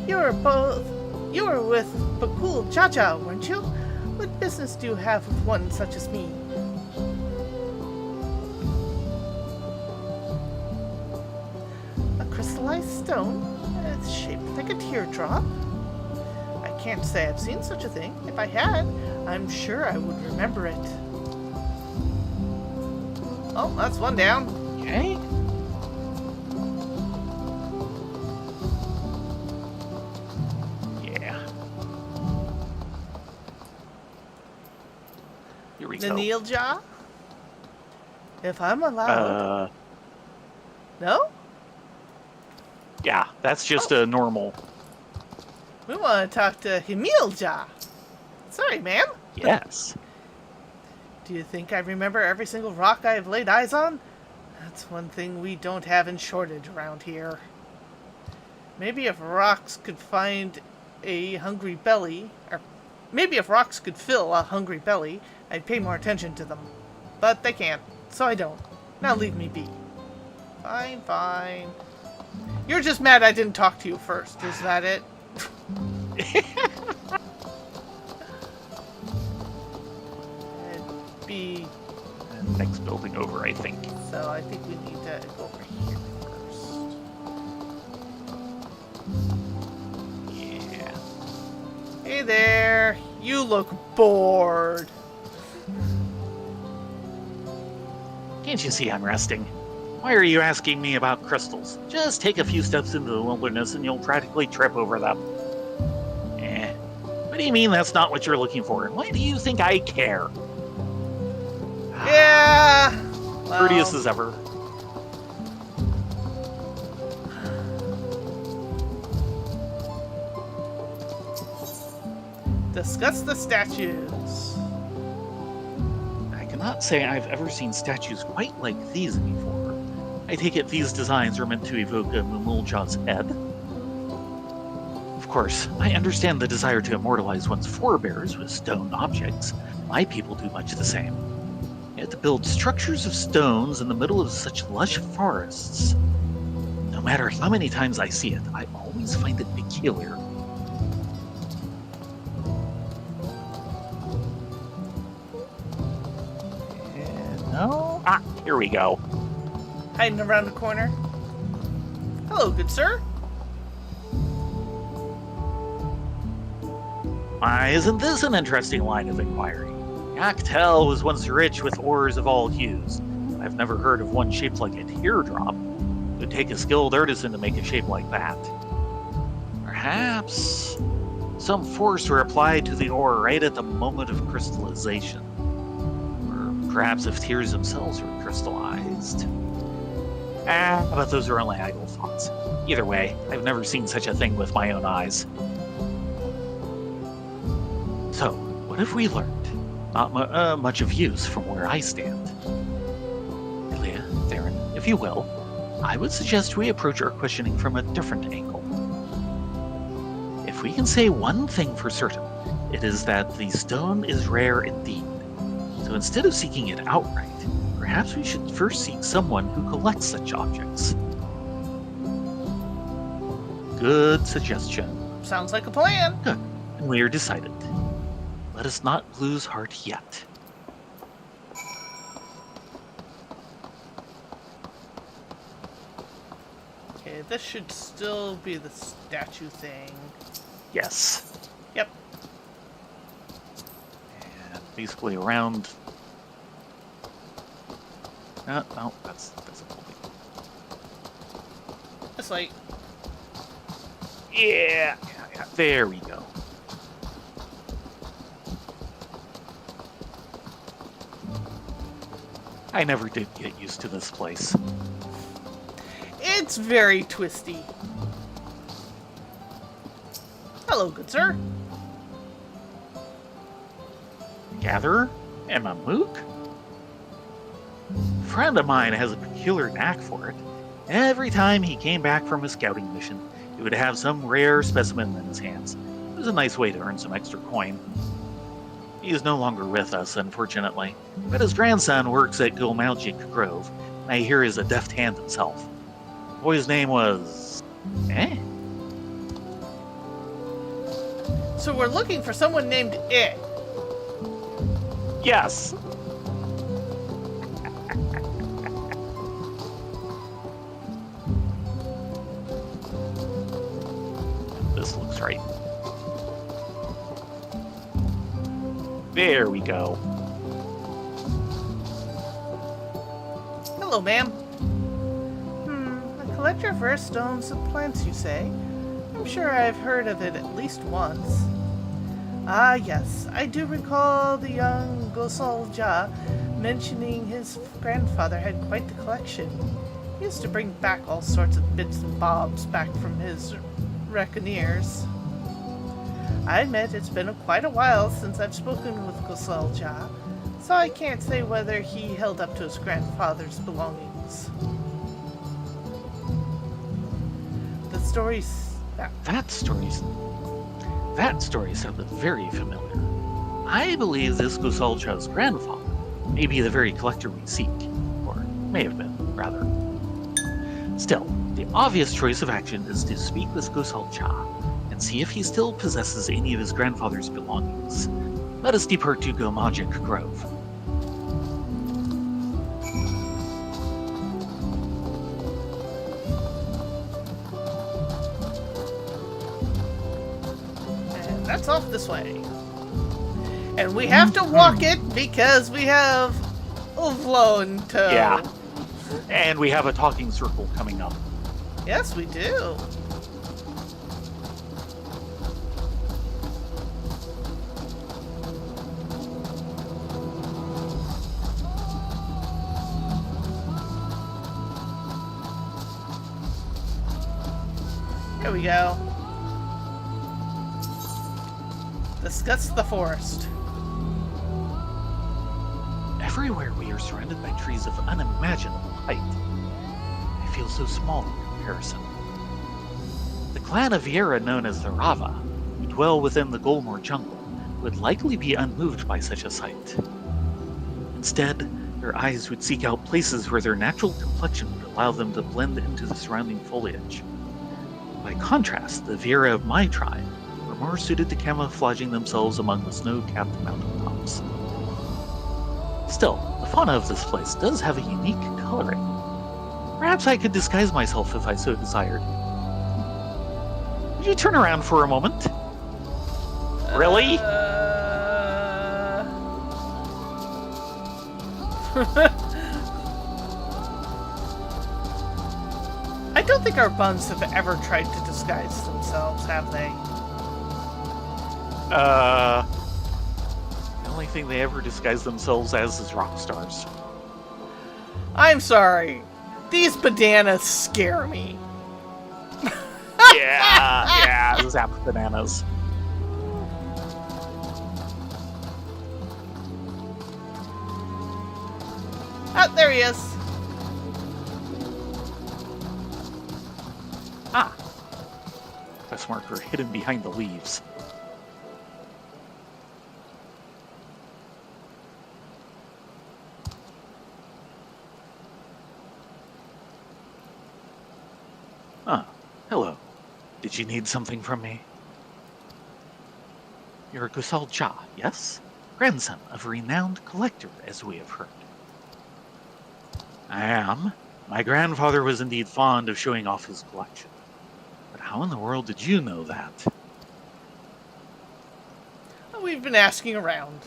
You were with Bakul Jaja, weren't you? What business do you have with one such as me? A crystallized stone? It's shaped like a teardrop. I can't say I've seen such a thing. If I had, I'm sure I would remember it. Oh, that's one down. Okay. Yeah. Here we go. Nanilja? If I'm allowed. No? Yeah, that's just a normal. We want to talk to Himilja. Sorry, ma'am. Yes. Do you think I remember every single rock I have laid eyes on? That's one thing we don't have in shortage around here. Maybe if rocks could find a hungry belly, or maybe if rocks could fill a hungry belly, I'd pay more attention to them. But they can't, so I don't. Now leave me be. Fine, fine. You're just mad I didn't talk to you first, is that it? It'd be... Next building over, I think. So I think we need to go over here first. Yeah. Hey there, you look bored. Can't you see I'm resting? Why are you asking me about crystals? Just take a few steps into the wilderness and you'll practically trip over them. What do you mean that's not what you're looking for? Why do you think I care? Yeah. Well, Courteous as ever. discuss the statues. I cannot say I've ever seen statues quite like these before. I take it these designs are meant to evoke a Mumulja's head? Of course, I understand the desire to immortalize one's forebears with stone objects. My people do much the same. Yet to build structures of stones in the middle of such lush forests. No matter how many times I see it, I always find it peculiar. And no? Ah, here we go. Hiding around the corner. Hello, good sir. Why, isn't this an interesting line of inquiry? Yaktel was once rich with ores of all hues. I've never heard of one shaped like a teardrop. It would take a skilled artisan to make a shape like that. Perhaps some force were applied to the ore right at the moment of crystallization. Or perhaps if tears themselves were crystallized. But those are only idle thoughts. Either way, I've never seen such a thing with my own eyes. So, what have we learned? Not much of use from where I stand. Ilya, Theron, if you will, I would suggest we approach our questioning from a different angle. If we can say one thing for certain, it is that the stone is rare indeed. So instead of seeking it outright, perhaps we should first seek someone who collects such objects. Good suggestion. Sounds like a plan. Good. And we are decided. Let us not lose heart yet. Okay, this should still be the statue thing. Yes. Yep. And basically around... no, that's a building. It's like, Yeah, there we go. I never did get used to this place. it's very twisty. Hello, good sir. Gatherer? And a mook? A friend of mine has a peculiar knack for it. Every time he came back from a scouting mission, he would have some rare specimen in his hands. It was a nice way to earn some extra coin. He is no longer with us, unfortunately, but his grandson works at Gulmalgic Grove, and I hear is a deft hand himself. The boy's name was... So we're looking for someone named It. Yes! This looks right. There we go. Hello, ma'am. A collector of rare stones and plants, you say? I'm sure I've heard of it at least once. Ah, yes, I do recall the young Gosal Ja mentioning his grandfather had quite the collection. He used to bring back all sorts of bits and bobs back from his reckoneers. I admit it's been quite a while since I've spoken with Gosal Ja, so I can't say whether he held up to his grandfather's belongings. The stories That story sounded very familiar. I believe this Gosalcha's grandfather may be the very collector we seek, or may have been, rather. Still, the obvious choice of action is to speak with Gosalcha and see if he still possesses any of his grandfather's belongings. Let us depart to Gomagic Grove. And that's off this way. And we have to walk it because we have Uvlo in tow. Yeah. And we have a talking circle coming up. Yes, we do. Here we go. Discuss the forest. Everywhere we are surrounded by trees of unimaginable height. I feel so small in comparison. The clan of Viera known as the Rava, who dwell within the Golmore jungle, would likely be unmoved by such a sight. Instead, their eyes would seek out places where their natural complexion would allow them to blend into the surrounding foliage. By contrast, the Viera of my tribe were more suited to camouflaging themselves among the snow-capped mountaintops. Still, the fauna of this place does have a unique coloring. Perhaps I could disguise myself if I so desired. Would you turn around for a moment? Really? I don't think our buns have ever tried to disguise themselves, have they? The only thing they ever disguise themselves as is rock stars. I'm sorry. These bananas scare me. Yeah, zap bananas. Ah, there he is. Ah. Quest marker hidden behind the leaves. Ah, hello. Did you need something from me? You're Gusal Cha, yes? Grandson of a renowned collector, as we have heard. I am. My grandfather was indeed fond of showing off his collection. But how in the world did you know that? We've been asking around.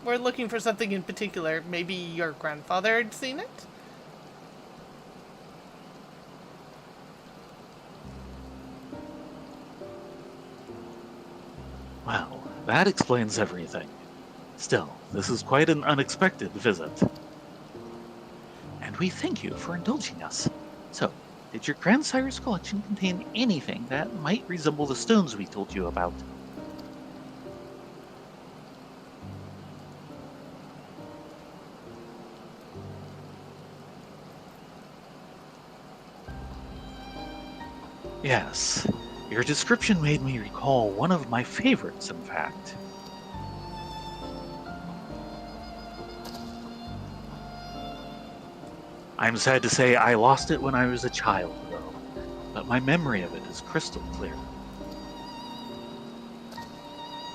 We're looking for something in particular. Maybe your grandfather had seen it? Well, that explains everything. Still, this is quite an unexpected visit. And we thank you for indulging us. So, did your grandsire's collection contain anything that might resemble the stones we told you about? Yes, your description made me recall one of my favorites, in fact. I'm sad to say I lost it when I was a child, though, but my memory of it is crystal clear.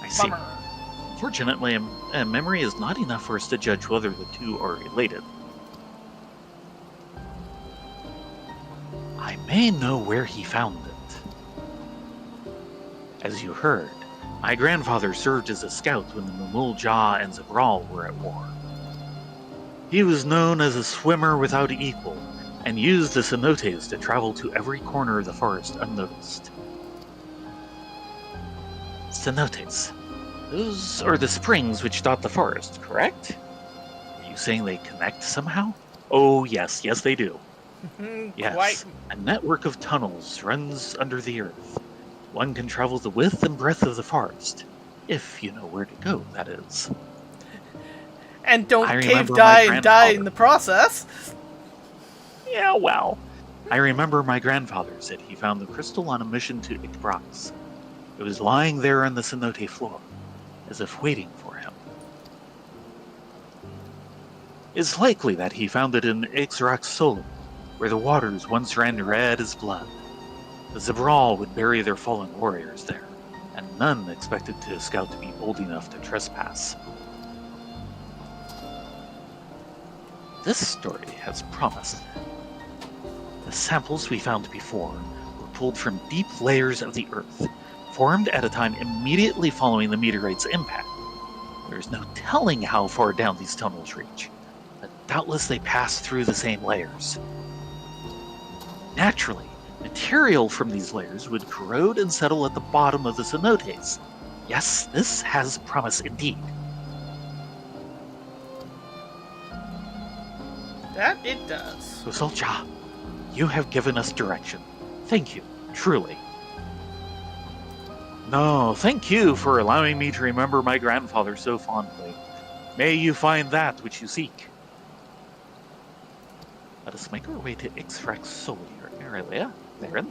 I see. Bummer. Fortunately, a memory is not enough for us to judge whether the two are related. I may know where he found it. As you heard, my grandfather served as a scout when the Mumul Ja and Zabral were at war. He was known as a swimmer without equal, and used the cenotes to travel to every corner of the forest unnoticed. Cenotes. Those are the springs which dot the forest, correct? Are you saying they connect somehow? Oh, yes, they do. Yes, Quite. a network of tunnels runs under the earth. One can travel the width and breadth of the forest, if you know where to go, that is. And don't I cave remember my die and die in grandfather. the process. Yeah, well, I remember my grandfather said he found the crystal on a mission to Icbrax. It was lying there on the cenote floor, as if waiting for him. It's likely that he found it in FFXIV, where the waters once ran red as blood. The Zabral would bury their fallen warriors there, and none expected the scout to be bold enough to trespass. This story has promise. The samples we found before were pulled from deep layers of the earth, formed at a time immediately following the meteorite's impact. There's no telling how far down these tunnels reach, but doubtless they pass through the same layers. Naturally, material from these layers would corrode and settle at the bottom of the cenotes. Yes, this has promise indeed. That it does. Usolcha, you have given us direction. Thank you, truly. No, thank you for allowing me to remember my grandfather so fondly. May you find that which you seek. Let us make our way to FFXIV area, Varen.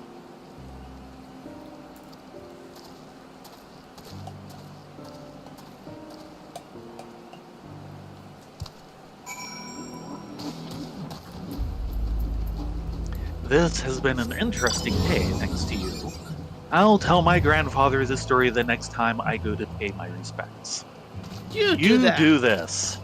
This has been an interesting day, thanks to you. I'll tell my grandfather this story the next time I go to pay my respects. You You do this.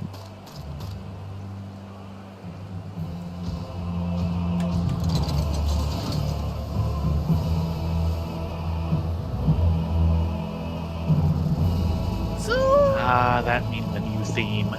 So, That means the new theme.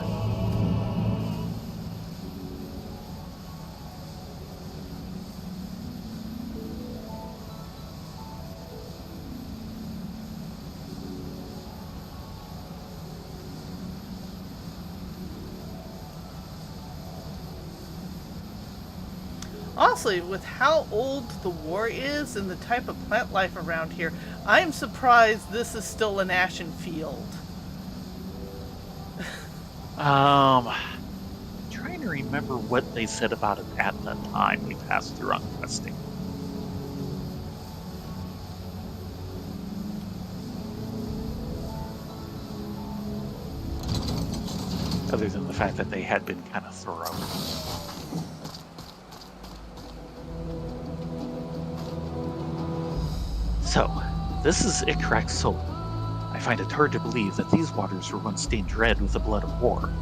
honestly, with how old the war is and the type of plant life around here, I am surprised this is still an ashen field. Trying to remember what they said about it at the time we passed through on questing. Other than the fact that they had been kind of thorough. So, this is FFXIV. I find it hard to believe that these waters were once stained red with the blood of war.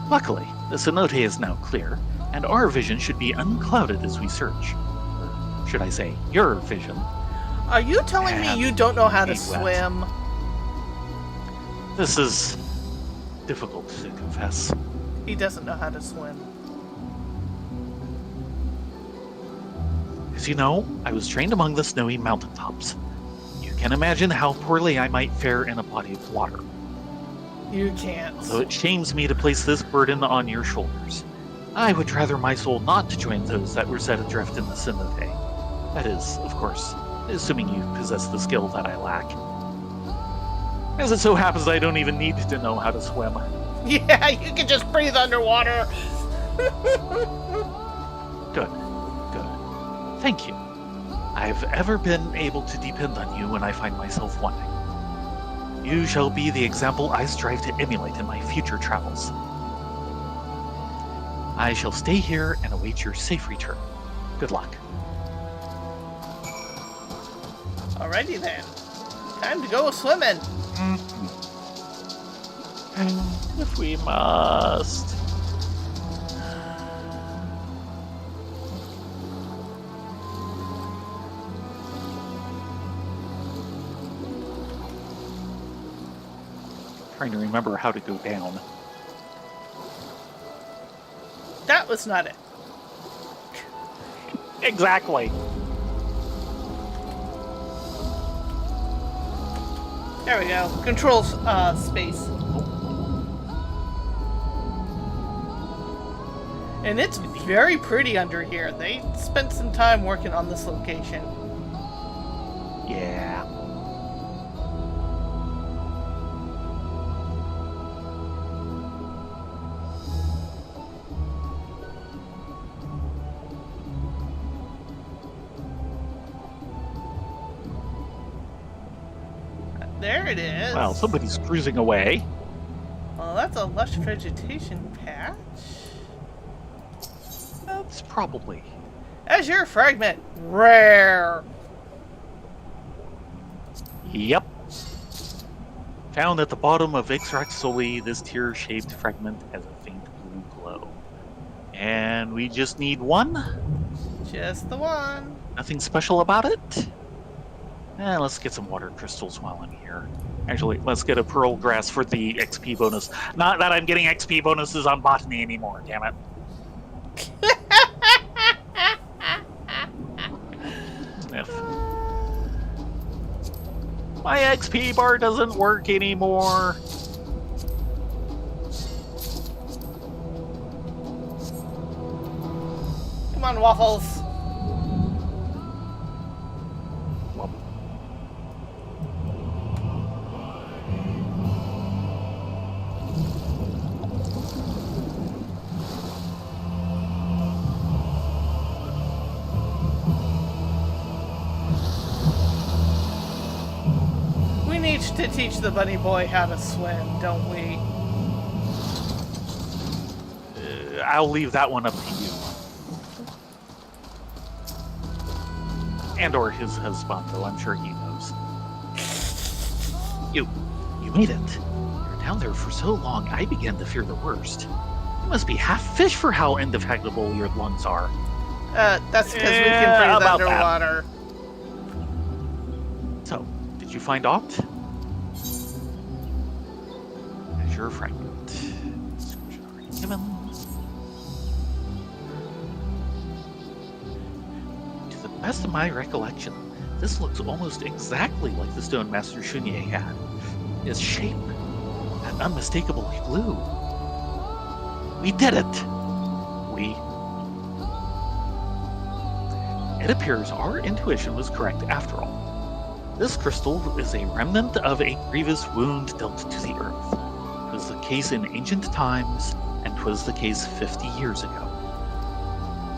Luckily, the cenote is now clear, and our vision should be unclouded as we search. Or should I say, your vision. Are you telling me you don't know how to Be wet. swim? This is difficult to confess. He doesn't know how to swim. As you know, I was trained among the snowy mountaintops. You can imagine how poorly I might fare in a body of water. You can't. Although it shames me to place this burden on your shoulders, I would rather my soul not to join those that were set adrift in the cenote. That is, of course, assuming you possess the skill that I lack. As it so happens, I don't even need to know how to swim. Yeah, you can just breathe underwater. Good. Thank you. I've ever been able to depend on you when I find myself wanting. You shall be the example I strive to emulate in my future travels. I shall stay here and await your safe return. Good luck. Alrighty then. Time to go swimming. If we must. Trying to remember how to go down. That was not it. Exactly. There we go. Control space. And it's very pretty under here. They spent some time working on this location. Yeah. There it is. Well, somebody's cruising away. Well, that's a lush vegetation patch. That's probably. Azure fragment. Rare. Yep. Found at the bottom of FFXIV, this tear-shaped fragment has a faint blue glow. And we just need one? Just the one. Nothing special about it? Let's get some water crystals while I'm here. Actually, let's get a pearl grass for the XP bonus. Not that I'm getting XP bonuses on botany anymore, damn it. Sniff. My XP bar doesn't work anymore. Come on, Waffles. We need to teach the bunny boy how to swim, don't we? I'll leave that one up to you. And or his husband, though I'm sure he knows. You made it. You're down there for so long, I began to fear the worst. You must be half fish for how indefatigable your lungs are. That's because we can breathe about underwater. So, did you find aught? Azure fragment. Description already given. To the best of my recollection, this looks almost exactly like the stone Master Shunye had. Its shape, an unmistakable blue. We did it! It appears our intuition was correct after all. This crystal is a remnant of a grievous wound dealt to the earth. 'Twas the case in ancient times, and 'twas the case 50 years ago.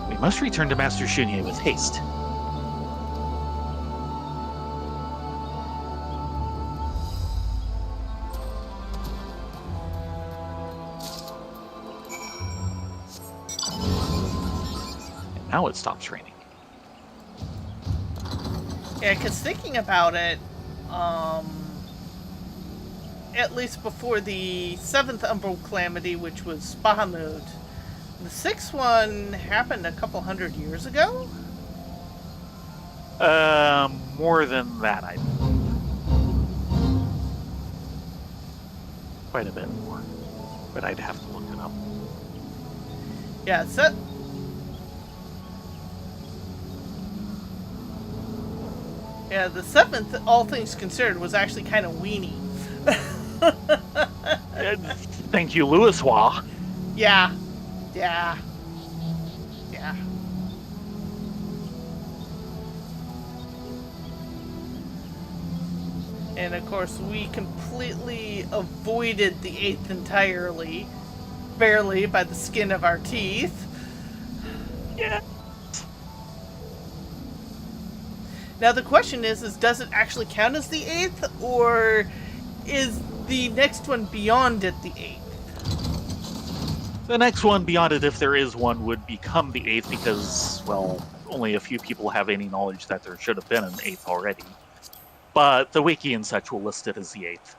We must return to Master Shunye with haste. And now it stops raining. Yeah, because thinking about it, at least before the 7th Umbral Calamity, which was Bahamut, the 6th one happened a couple hundred years ago? More than that, I believe. Quite a bit more. But I'd have to look it up. Yeah, so... Yeah, the 7th, all things considered, was actually kind of weenie. Thank you, Louis Waugh. Yeah. And of course, we completely avoided the 8th entirely. Barely, by the skin of our teeth. Yeah. Now the question is does it actually count as the 8th, or is the next one beyond it the 8th? The next one beyond it, if there is one, would become the 8th because, well, only a few people have any knowledge that there should have been an 8th already. But the wiki and such will list it as the 8th.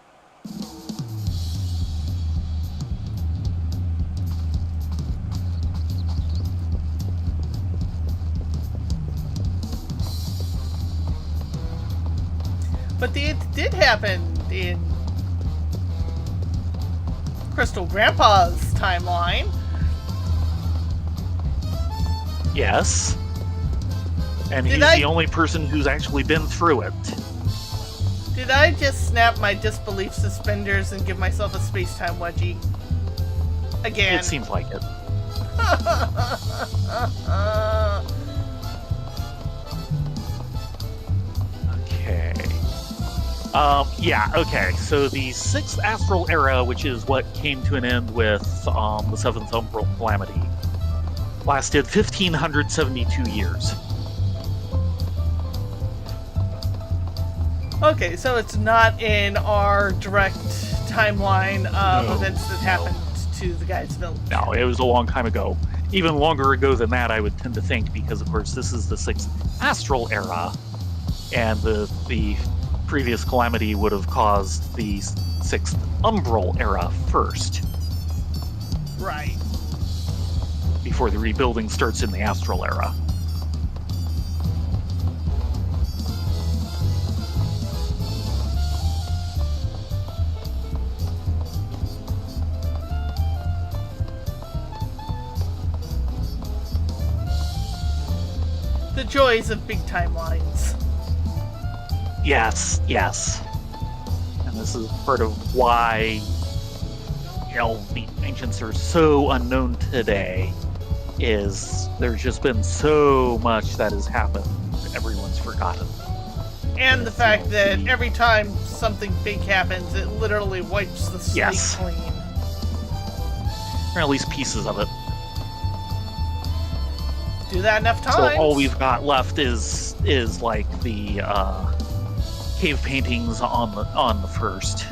But the 8th did happen in Crystal Grandpa's timeline. Yes. And Did he's I- the only person who's actually been through it. Did I just snap my disbelief suspenders and give myself a space-time wedgie? Again. It seems like it. Okay. Yeah, okay. So the 6th Astral Era, which is what came to an end with the 7th Umbral Calamity, lasted 1,572 years. Okay, so it's not in our direct timeline of No, events that no. happened to the guy's village. No, it was a long time ago. Even longer ago than that, I would tend to think, because of course this is the 6th astral era, and the previous calamity would have caused the 6th umbral era first, Right. before the rebuilding starts in the astral era. The joys of big timelines. Yes, yes. And this is part of why, the ancients are so unknown today, is there's just been so much that has happened, everyone's forgotten. And the fact that every time something big happens, it literally wipes the slate Yes. clean. Or at least pieces of it. Do that enough times. So all we've got left is like the cave paintings on the first.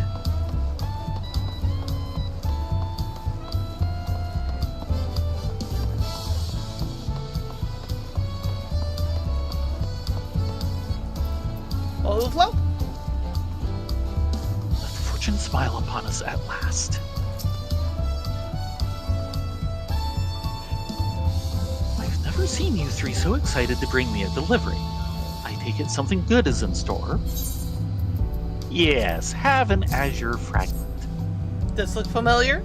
Overflow? Let fortune smile upon us at last. I've never seen you three so excited to bring me a delivery. I take it something good is in store. Yes, have an azure fragment. This look familiar?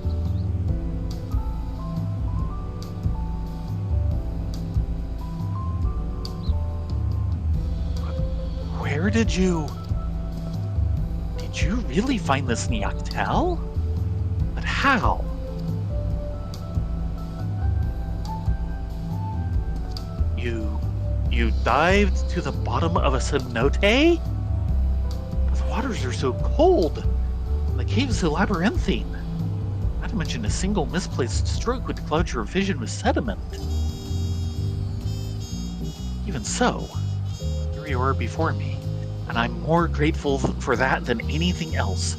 Where did you really find this Nyaktel? But how? You dived to the bottom of a cenote? The waters are so cold, and the caves so labyrinthine. Not to mention a single misplaced stroke would cloud your vision with sediment. Even so, here you are before me, and I'm more grateful for that than anything else.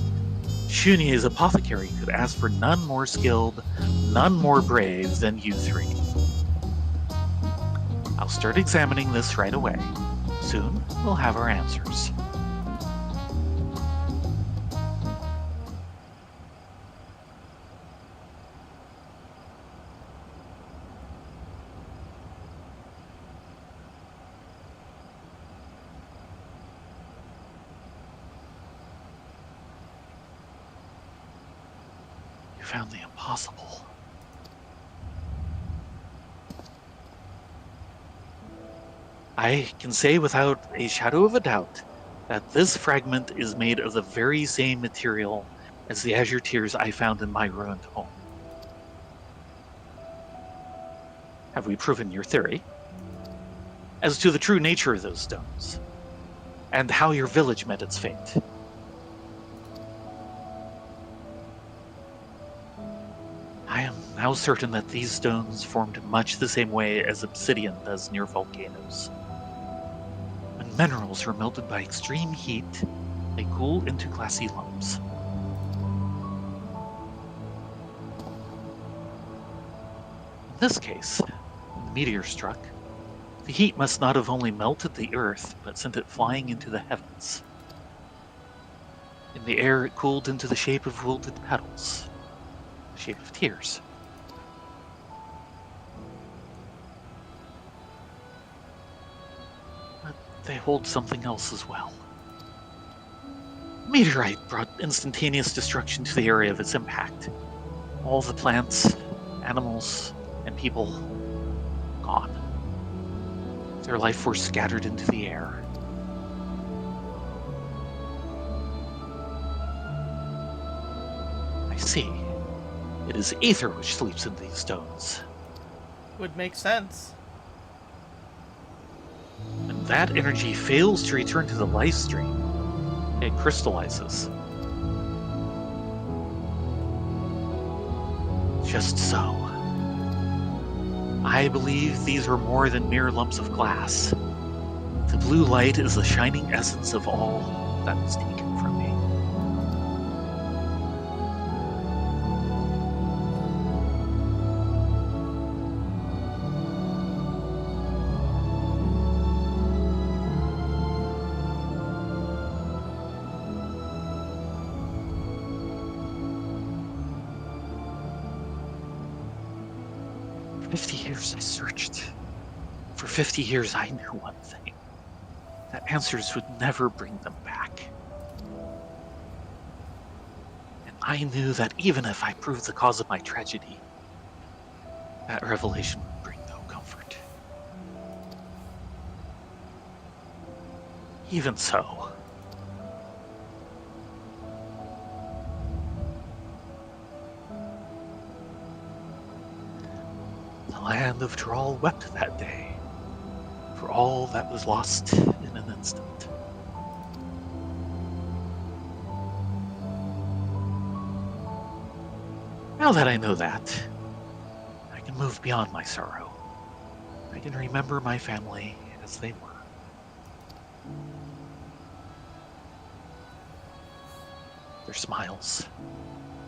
Shunya's apothecary could ask for none more skilled, none more brave than you three. I'll start examining this right away. Soon, we'll have our answers. You found the impossible. I can say without a shadow of a doubt that this fragment is made of the very same material as the azure tears I found in my ruined home. Have we proven your theory? As to the true nature of those stones, and how your village met its fate? I am now certain that these stones formed much the same way as obsidian does near volcanoes. When minerals are melted by extreme heat, they cool into glassy lumps. In this case, when the meteor struck, the heat must not have only melted the earth, but sent it flying into the heavens. In the air, it cooled into the shape of wilted petals, the shape of tears. But they hold something else as well. The meteorite brought instantaneous destruction to the area of its impact. All the plants, animals, and people gone. Their life force scattered into the air. I see. It is ether which sleeps in these stones. Would make sense. When that energy fails to return to the life stream, it crystallizes. Just so. I believe these are more than mere lumps of glass. The blue light is the shining essence of all that was taken from me. For 50 years I searched. For 50 years I knew one thing. That answers would never bring them back. And I knew that even if I proved the cause of my tragedy, that revelation would bring no comfort. Even so, the land of Thrall wept that day for all that was lost in an instant. Now that I know that, I can move beyond my sorrow. I can remember my family as they were. Their smiles,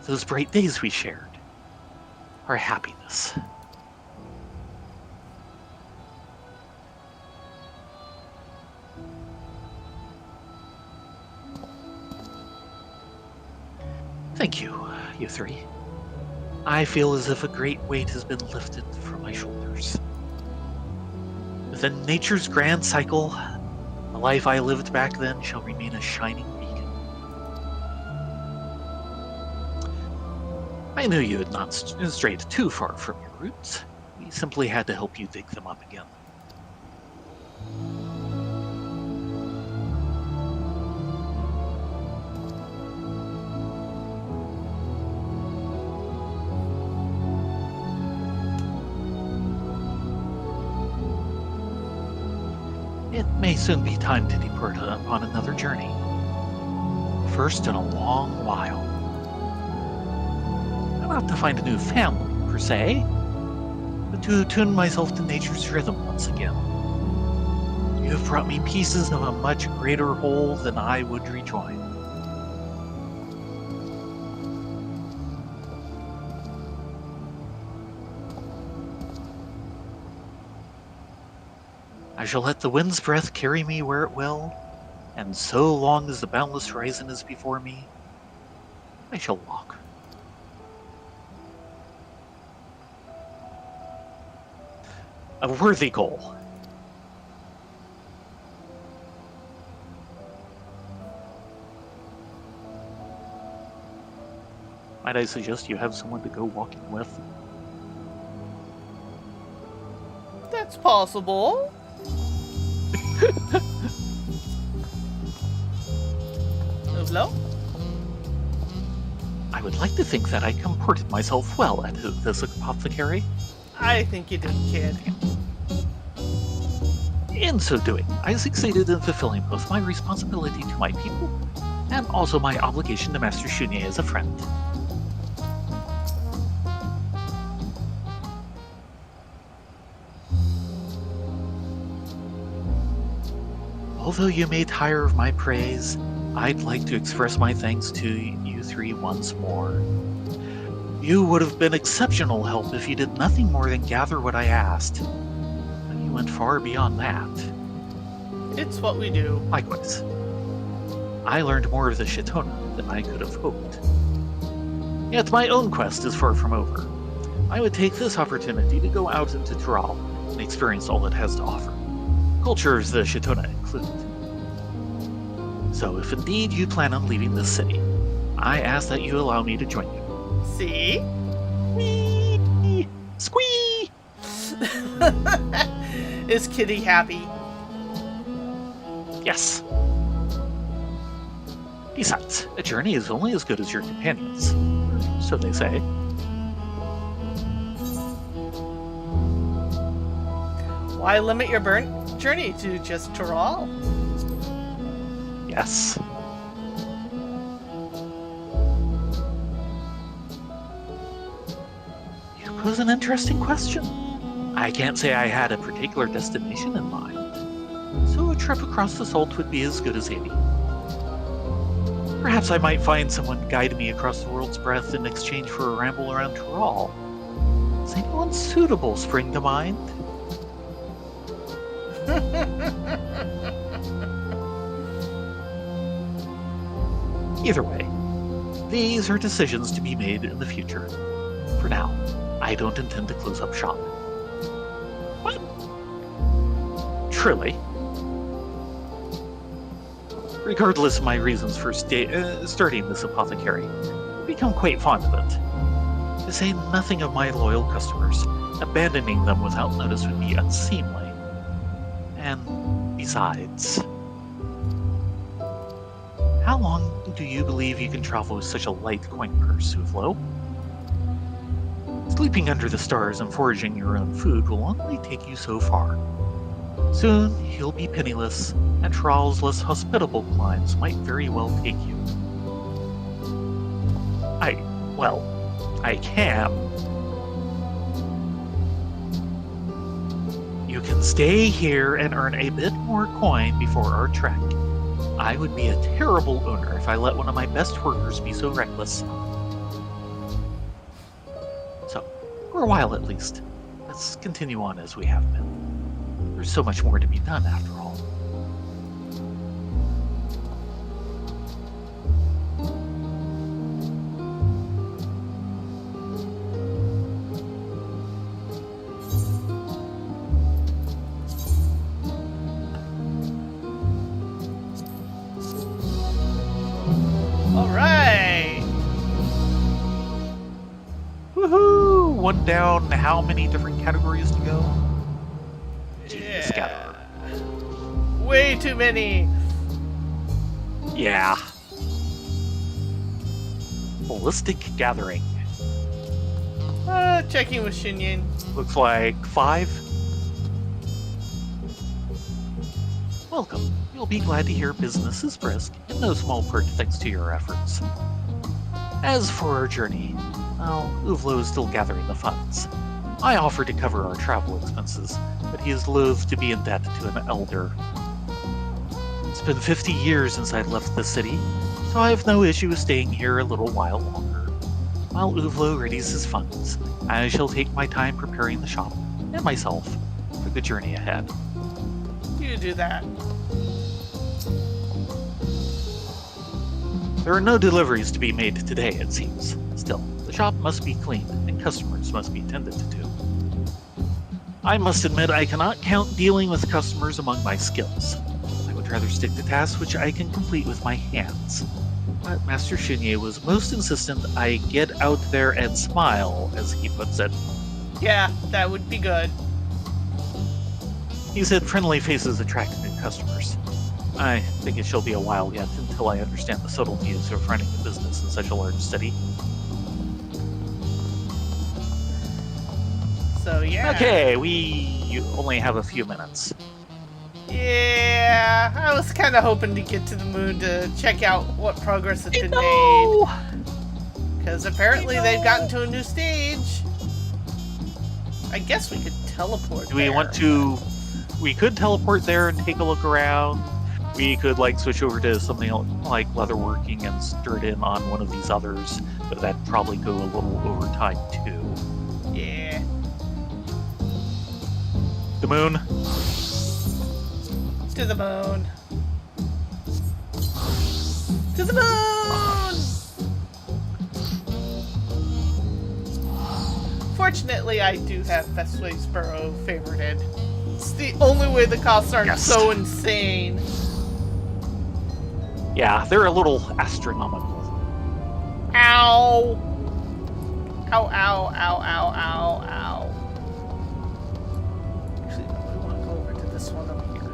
those bright days we shared, our happiness. Thank you, you three. I feel as if a great weight has been lifted from my shoulders. Within nature's grand cycle, the life I lived back then shall remain a shining beacon. I knew you had not strayed too far from your roots. We simply had to help you dig them up again. It may soon be time to depart upon another journey. First in a long while. Not to find a new family, per se, but to attune myself to nature's rhythm once again. You have brought me pieces of a much greater whole than I would rejoin. I shall let the wind's breath carry me where it will, and so long as the boundless horizon is before me, I shall walk. A worthy goal. Might I suggest you have someone to go walking with? That's possible. Hello? I would like to think that I comported myself well at this apothecary. I think you did, kid. In so doing, I succeeded in fulfilling both my responsibility to my people and also my obligation to Master Shunier as a friend. Although you may tire of my praise, I'd like to express my thanks to you three once more. You would have been exceptional help if you did nothing more than gather what I asked. But you went far beyond that. It's what we do. Likewise. I learned more of the Shitona than I could have hoped. Yet my own quest is far from over. I would take this opportunity to go out into Thrall and experience all it has to offer. Cultures the Shitona included. So if indeed you plan on leaving this city, I ask that you allow me to join you. See? Whee! Squee! Is Kitty happy? Yes. Besides, a journey is only as good as your companions. So they say. Why limit your journey to just Thrall? Yes. You pose an interesting question. I can't say I had a particular destination in mind, so a trip across the salt would be as good as any. Perhaps I might find someone guide me across the world's breadth in exchange for a ramble around Tyrol. Does anyone suitable spring to mind? Either way, these are decisions to be made in the future. For now, I don't intend to close up shop. But, truly, regardless of my reasons for starting this apothecary, I've become quite fond of it. To say nothing of my loyal customers, abandoning them without notice would be unseemly. And besides, how long do you believe you can travel with such a light coin purse, Uvlo? Sleeping under the stars and foraging your own food will only take you so far. Soon, you'll be penniless, and Tyrol's less hospitable climes might very well take you. I can. You can stay here and earn a bit more coin before our trek. I would be a terrible owner if I let one of my best workers be so reckless. So, for a while at least, let's continue on as we have been. There's so much more to be done after all. Alright! Woohoo! One down, how many different categories to go? Genius Yeah. gatherer. Way too many! Yeah. Ballistic gathering. Checking with Shinyin. Looks like 5. Welcome. You'll be glad to hear business is brisk, in no small part thanks to your efforts. As for our journey, well, Uvlo is still gathering the funds. I offered to cover our travel expenses, but he is loath to be in debt to an elder. It's been 50 years since I left the city, so I have no issue with staying here a little while longer. While Uvlo readies his funds, I shall take my time preparing the shop, and myself, for the journey ahead. You do that. There are no deliveries to be made today, it seems. Still, the shop must be cleaned, and customers must be tended to. I must admit I cannot count dealing with customers among my skills. I would rather stick to tasks which I can complete with my hands. But Master Shinye was most insistent I get out there and smile, as he puts it. Yeah, that would be good. He said friendly faces attract new customers. I think it shall be a while yet until I understand the subtleties of running a business in such a large city. So, yeah. Okay, we only have a few minutes. Yeah, I was kind of hoping to get to the moon to check out what progress has been made. No! Because apparently they've gotten to a new stage. I guess we could teleport Do we there. want to... We could teleport there and take a look around. We could, like, switch over to something like leatherworking and start in on one of these others. But that'd probably go a little over time, too. Yeah. The moon. To the moon. To the moon! Fortunately, I do have Feswaysboro favorited. It's the only way the costs aren't Yes. so insane. Yeah, they're a little astronomical. Ow! Ow, ow, ow, ow, ow, ow. Actually, no, we want to go over to this one up here.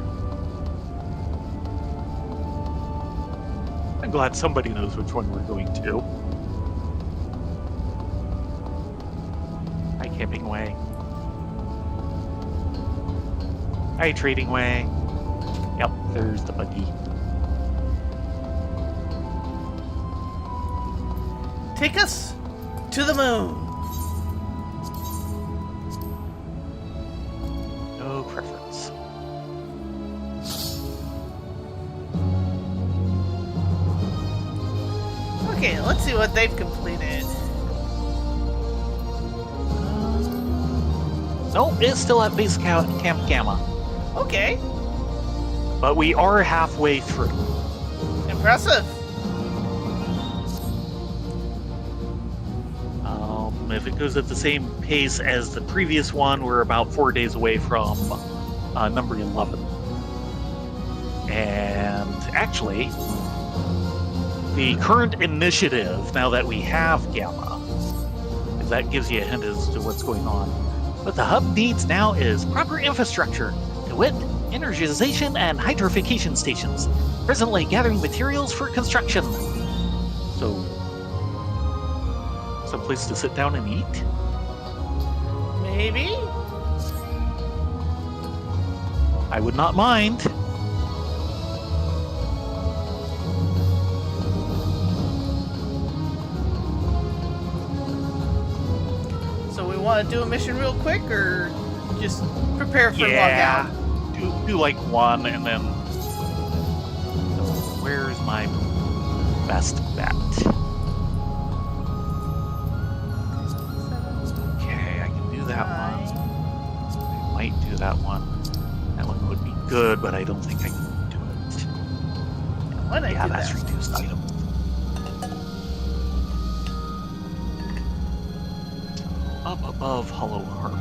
I'm glad somebody knows which one we're going to. Hi, Camping Way. Hi, Trading Way. Yep, there's the buggy. Take us to the moon. No preference. let's see what they've completed. Nope, it's still at base Camp Gamma. Okay, But we are halfway through. impressive. If it goes at the same pace as the previous one, we're about 4 days away from number 11. And actually, the current initiative, now that we have Gamma, if that gives you a hint as to what's going on, what the hub needs now is proper infrastructure, to wit, energization and hydrification stations, presently gathering materials for construction. So, some place to sit down and eat? Maybe? I would not mind. So we want to do a mission real quick, or just prepare for Yeah. logout? Do like one and then. Where's my best bet? Okay, I can do that one. I might do that one. That one would be good, but I don't think I can do it. Why did I Yeah, do that's that? reduced item. Up above Hollow Harbor.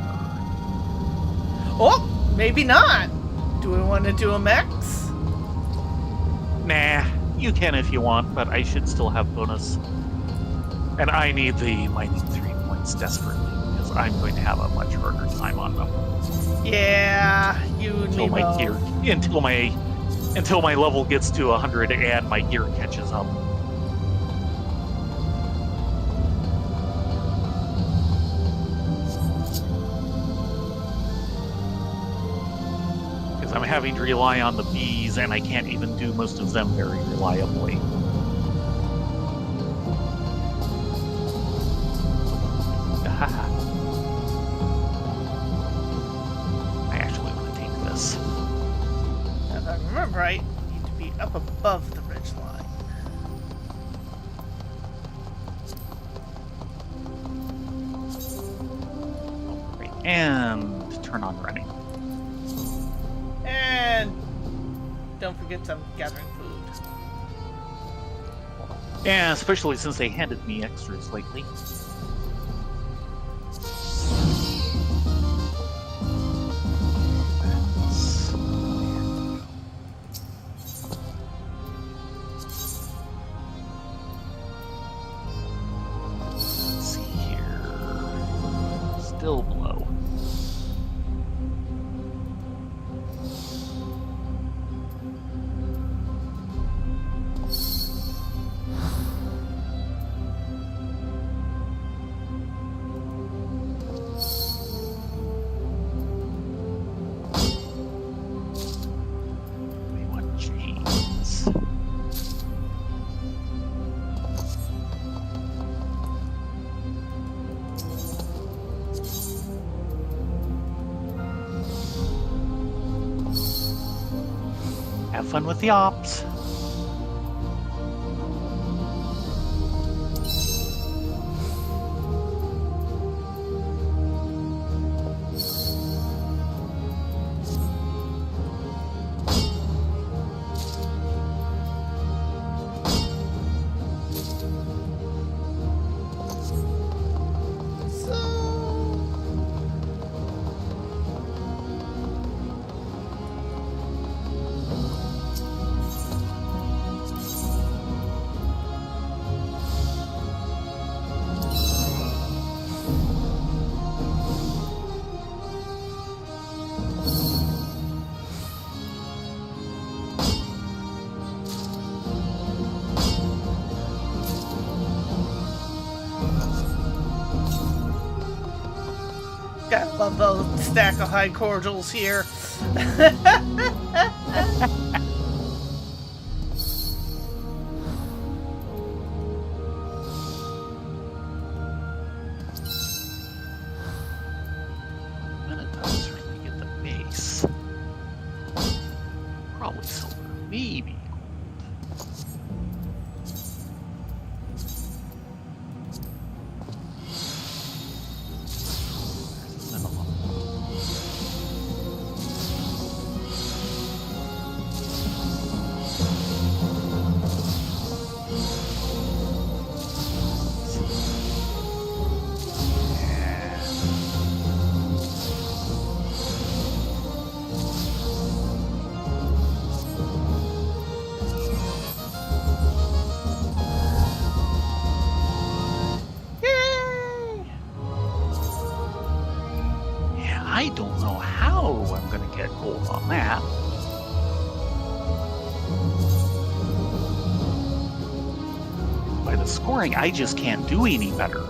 Oh, maybe not. Do we want to do a max? Nah, you can if you want, but I should still have bonus. And I need the mining 3 points desperately, because I'm going to have a much harder time on them. Yeah, you and me Until my both. gear, until my level gets to 100 and my gear catches up. Because I'm having to rely on the bees, and I can't even do most of them very reliably. I actually want to take this. If I remember right, you need to be up above the ridge line. Right, and turn on running. And don't forget some gathering food. Yeah, especially since they handed me extras lately. Let's see here. Still below. We want chains. Have fun with the ops. So, got love the stack of high cordials here. And it does certainly get the base. Probably silver, maybe gold. I don't know how I'm going to get gold on that. By the scoring, I just can't do any better.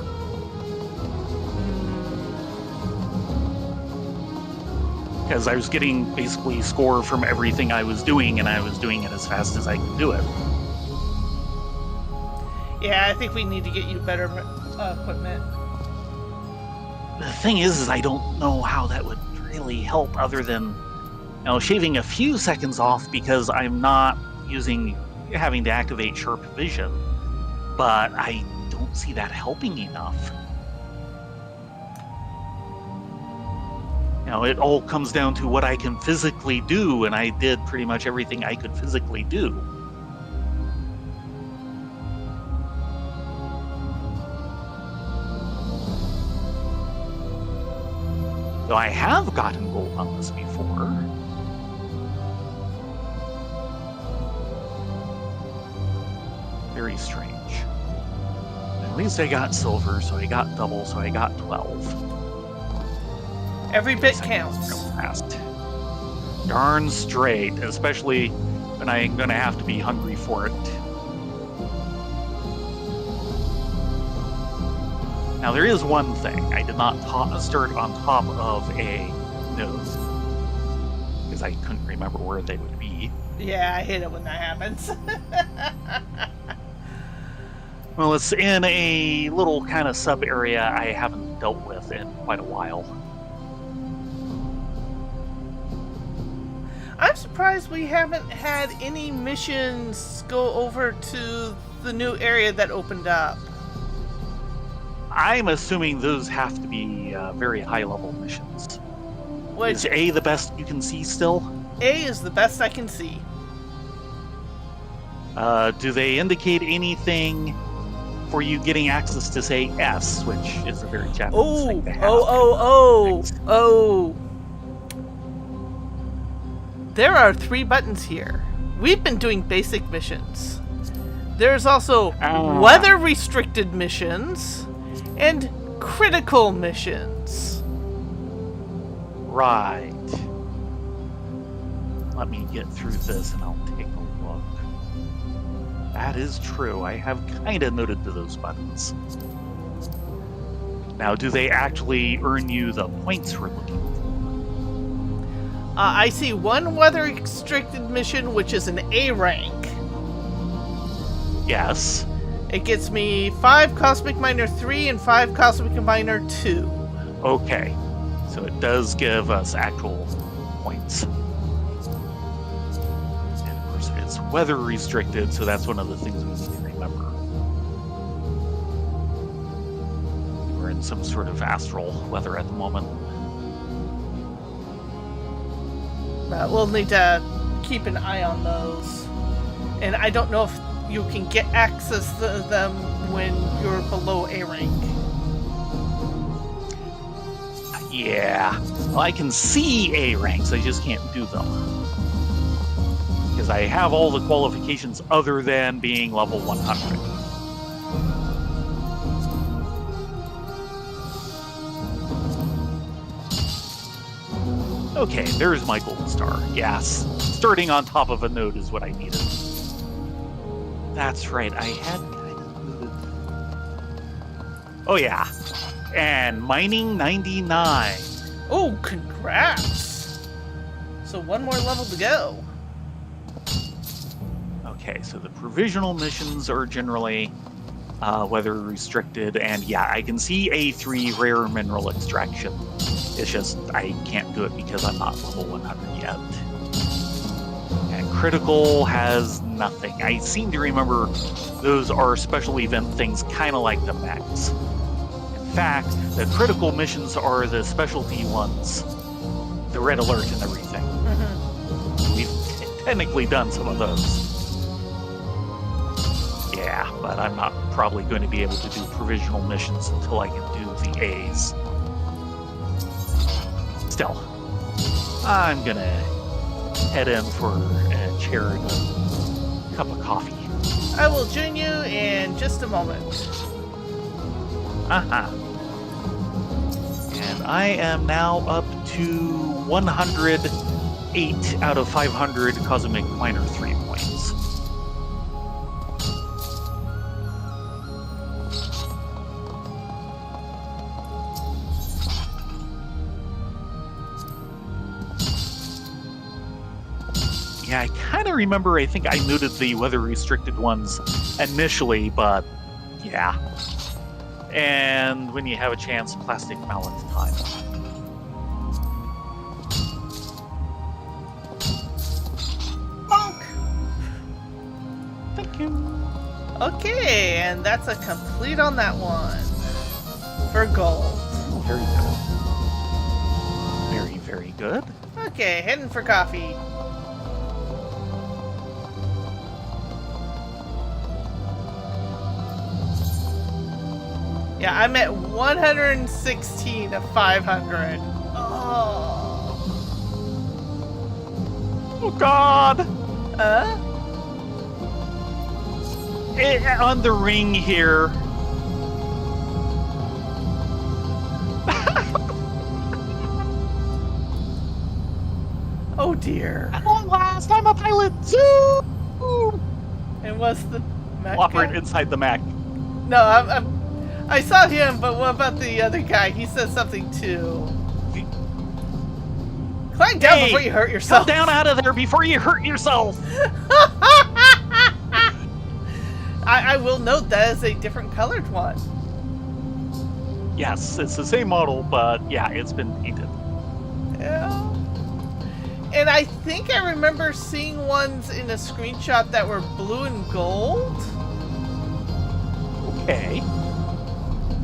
Because I was getting basically score from everything I was doing, and I was doing it as fast as I could do it. Yeah, I think we need to get you better equipment. The thing is I don't know how that would really help other than, shaving a few seconds off because I'm not having to activate sharp vision. But I don't see that helping enough. It all comes down to what I can physically do, and I did pretty much everything I could physically do. Though I have gotten gold on this before. Very strange. At least I got silver, so I got double, so I got 12. Every bit counts. Real fast. Darn straight, especially when I'm going to have to be hungry for it. Now, there is one thing. I did not start on top of a node, because I couldn't remember where they would be. Yeah, I hate it when that happens. Well, it's in a little kind of sub-area I haven't dealt with in quite a while. I'm surprised we haven't had any missions go over to the new area that opened up. I'm assuming those have to be very high-level missions. Which, is A the best you can see still? A is the best I can see. Do they indicate anything for you getting access to, say, S, which is a very Japanese thing to have? Oh. There are 3 buttons here. We've been doing basic missions. There's also weather-restricted missions and critical missions. Right. Let me get through this and I'll take a look. That is true. I have kind of noted to those buttons. Now, do they actually earn you the points we're looking for? I see one weather-restricted mission, which is an A rank. Yes. It gets me 5 Cosmic Miner 3 and 5 Cosmic Miner 2. Okay. So it does give us actual points. And of course, it's weather-restricted, so that's one of the things we need to remember. We're in some sort of astral weather at the moment. But we'll need to keep an eye on those. And I don't know if you can get access to them when you're below A rank. Yeah. Well, I can see A ranks, I just can't do them. Because I have all the qualifications other than being level 100. Okay, there's my gold star. Yes, starting on top of a node is what I needed. That's right, I had kind of... Oh yeah, and mining 99. Oh, congrats! So one more level to go. Okay, so the provisional missions are generally weather restricted, and yeah, I can see A3 rare mineral extraction. It's just, I can't do it because I'm not level 100 yet. And critical has nothing. I seem to remember those are special event things, kind of like the mechs. In fact, the critical missions are the specialty ones. The red alert and everything. Mm-hmm. We've technically done some of those. Yeah, but I'm not probably going to be able to do provisional missions until I can do the A's. Still, I'm gonna head in for a chair and a cup of coffee. I will join you in just a moment. And I am now up to 108 out of 500 Cosmic Minor 3 points. Yeah, I kind of remember, I think I muted the weather-restricted ones initially, but yeah. And when you have a chance, plastic mallet time. Bonk! Thank you. Okay, and that's a complete on that one. For gold. Oh, very good. Very, very good. Okay, heading for coffee. Yeah, I'm at 116 of 500. Oh. Oh, God! On the ring here. Oh dear. At long last, I'm a pilot too! And what's the Mac Operate guy? inside the Mac. No, I saw him, but what about the other guy? He said something too. Climb down Hey, before you hurt Come yourself. down out of there before you hurt yourself! I will note that is a different colored one. Yes, it's the same model, but yeah, it's been painted. Yeah. And I think I remember seeing ones in a screenshot that were blue and gold. Okay.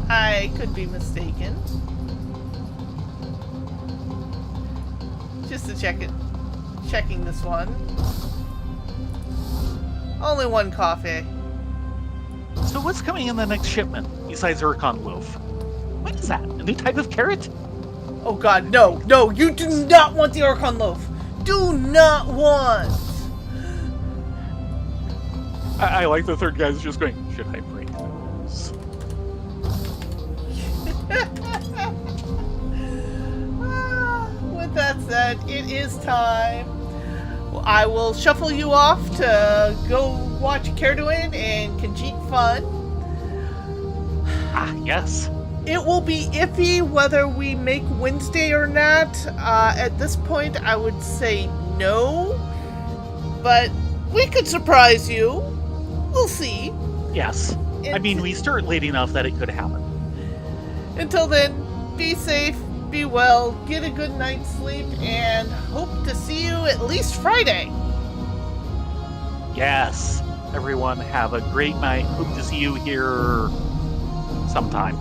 I could be mistaken. Just to check it. Checking this one. Only one coffee. So what's coming in the next shipment, besides Urcon loaf? What is that? A new type of carrot? Oh god, no, no, you do not want the Orcon loaf. Do not want. I like the third guy's just going, should I break those? With that said, it is time. I will shuffle you off to go watch Carduin and Khajiit Fun. Ah, yes. It will be iffy whether we make Wednesday or not. At this point, I would say no. But we could surprise you. We'll see. Yes. I mean, we start late enough that it could happen. Until then, be safe, be well, get a good night's sleep, and hope to see you at least Friday. Yes. Everyone have a great night. Hope to see you here sometime.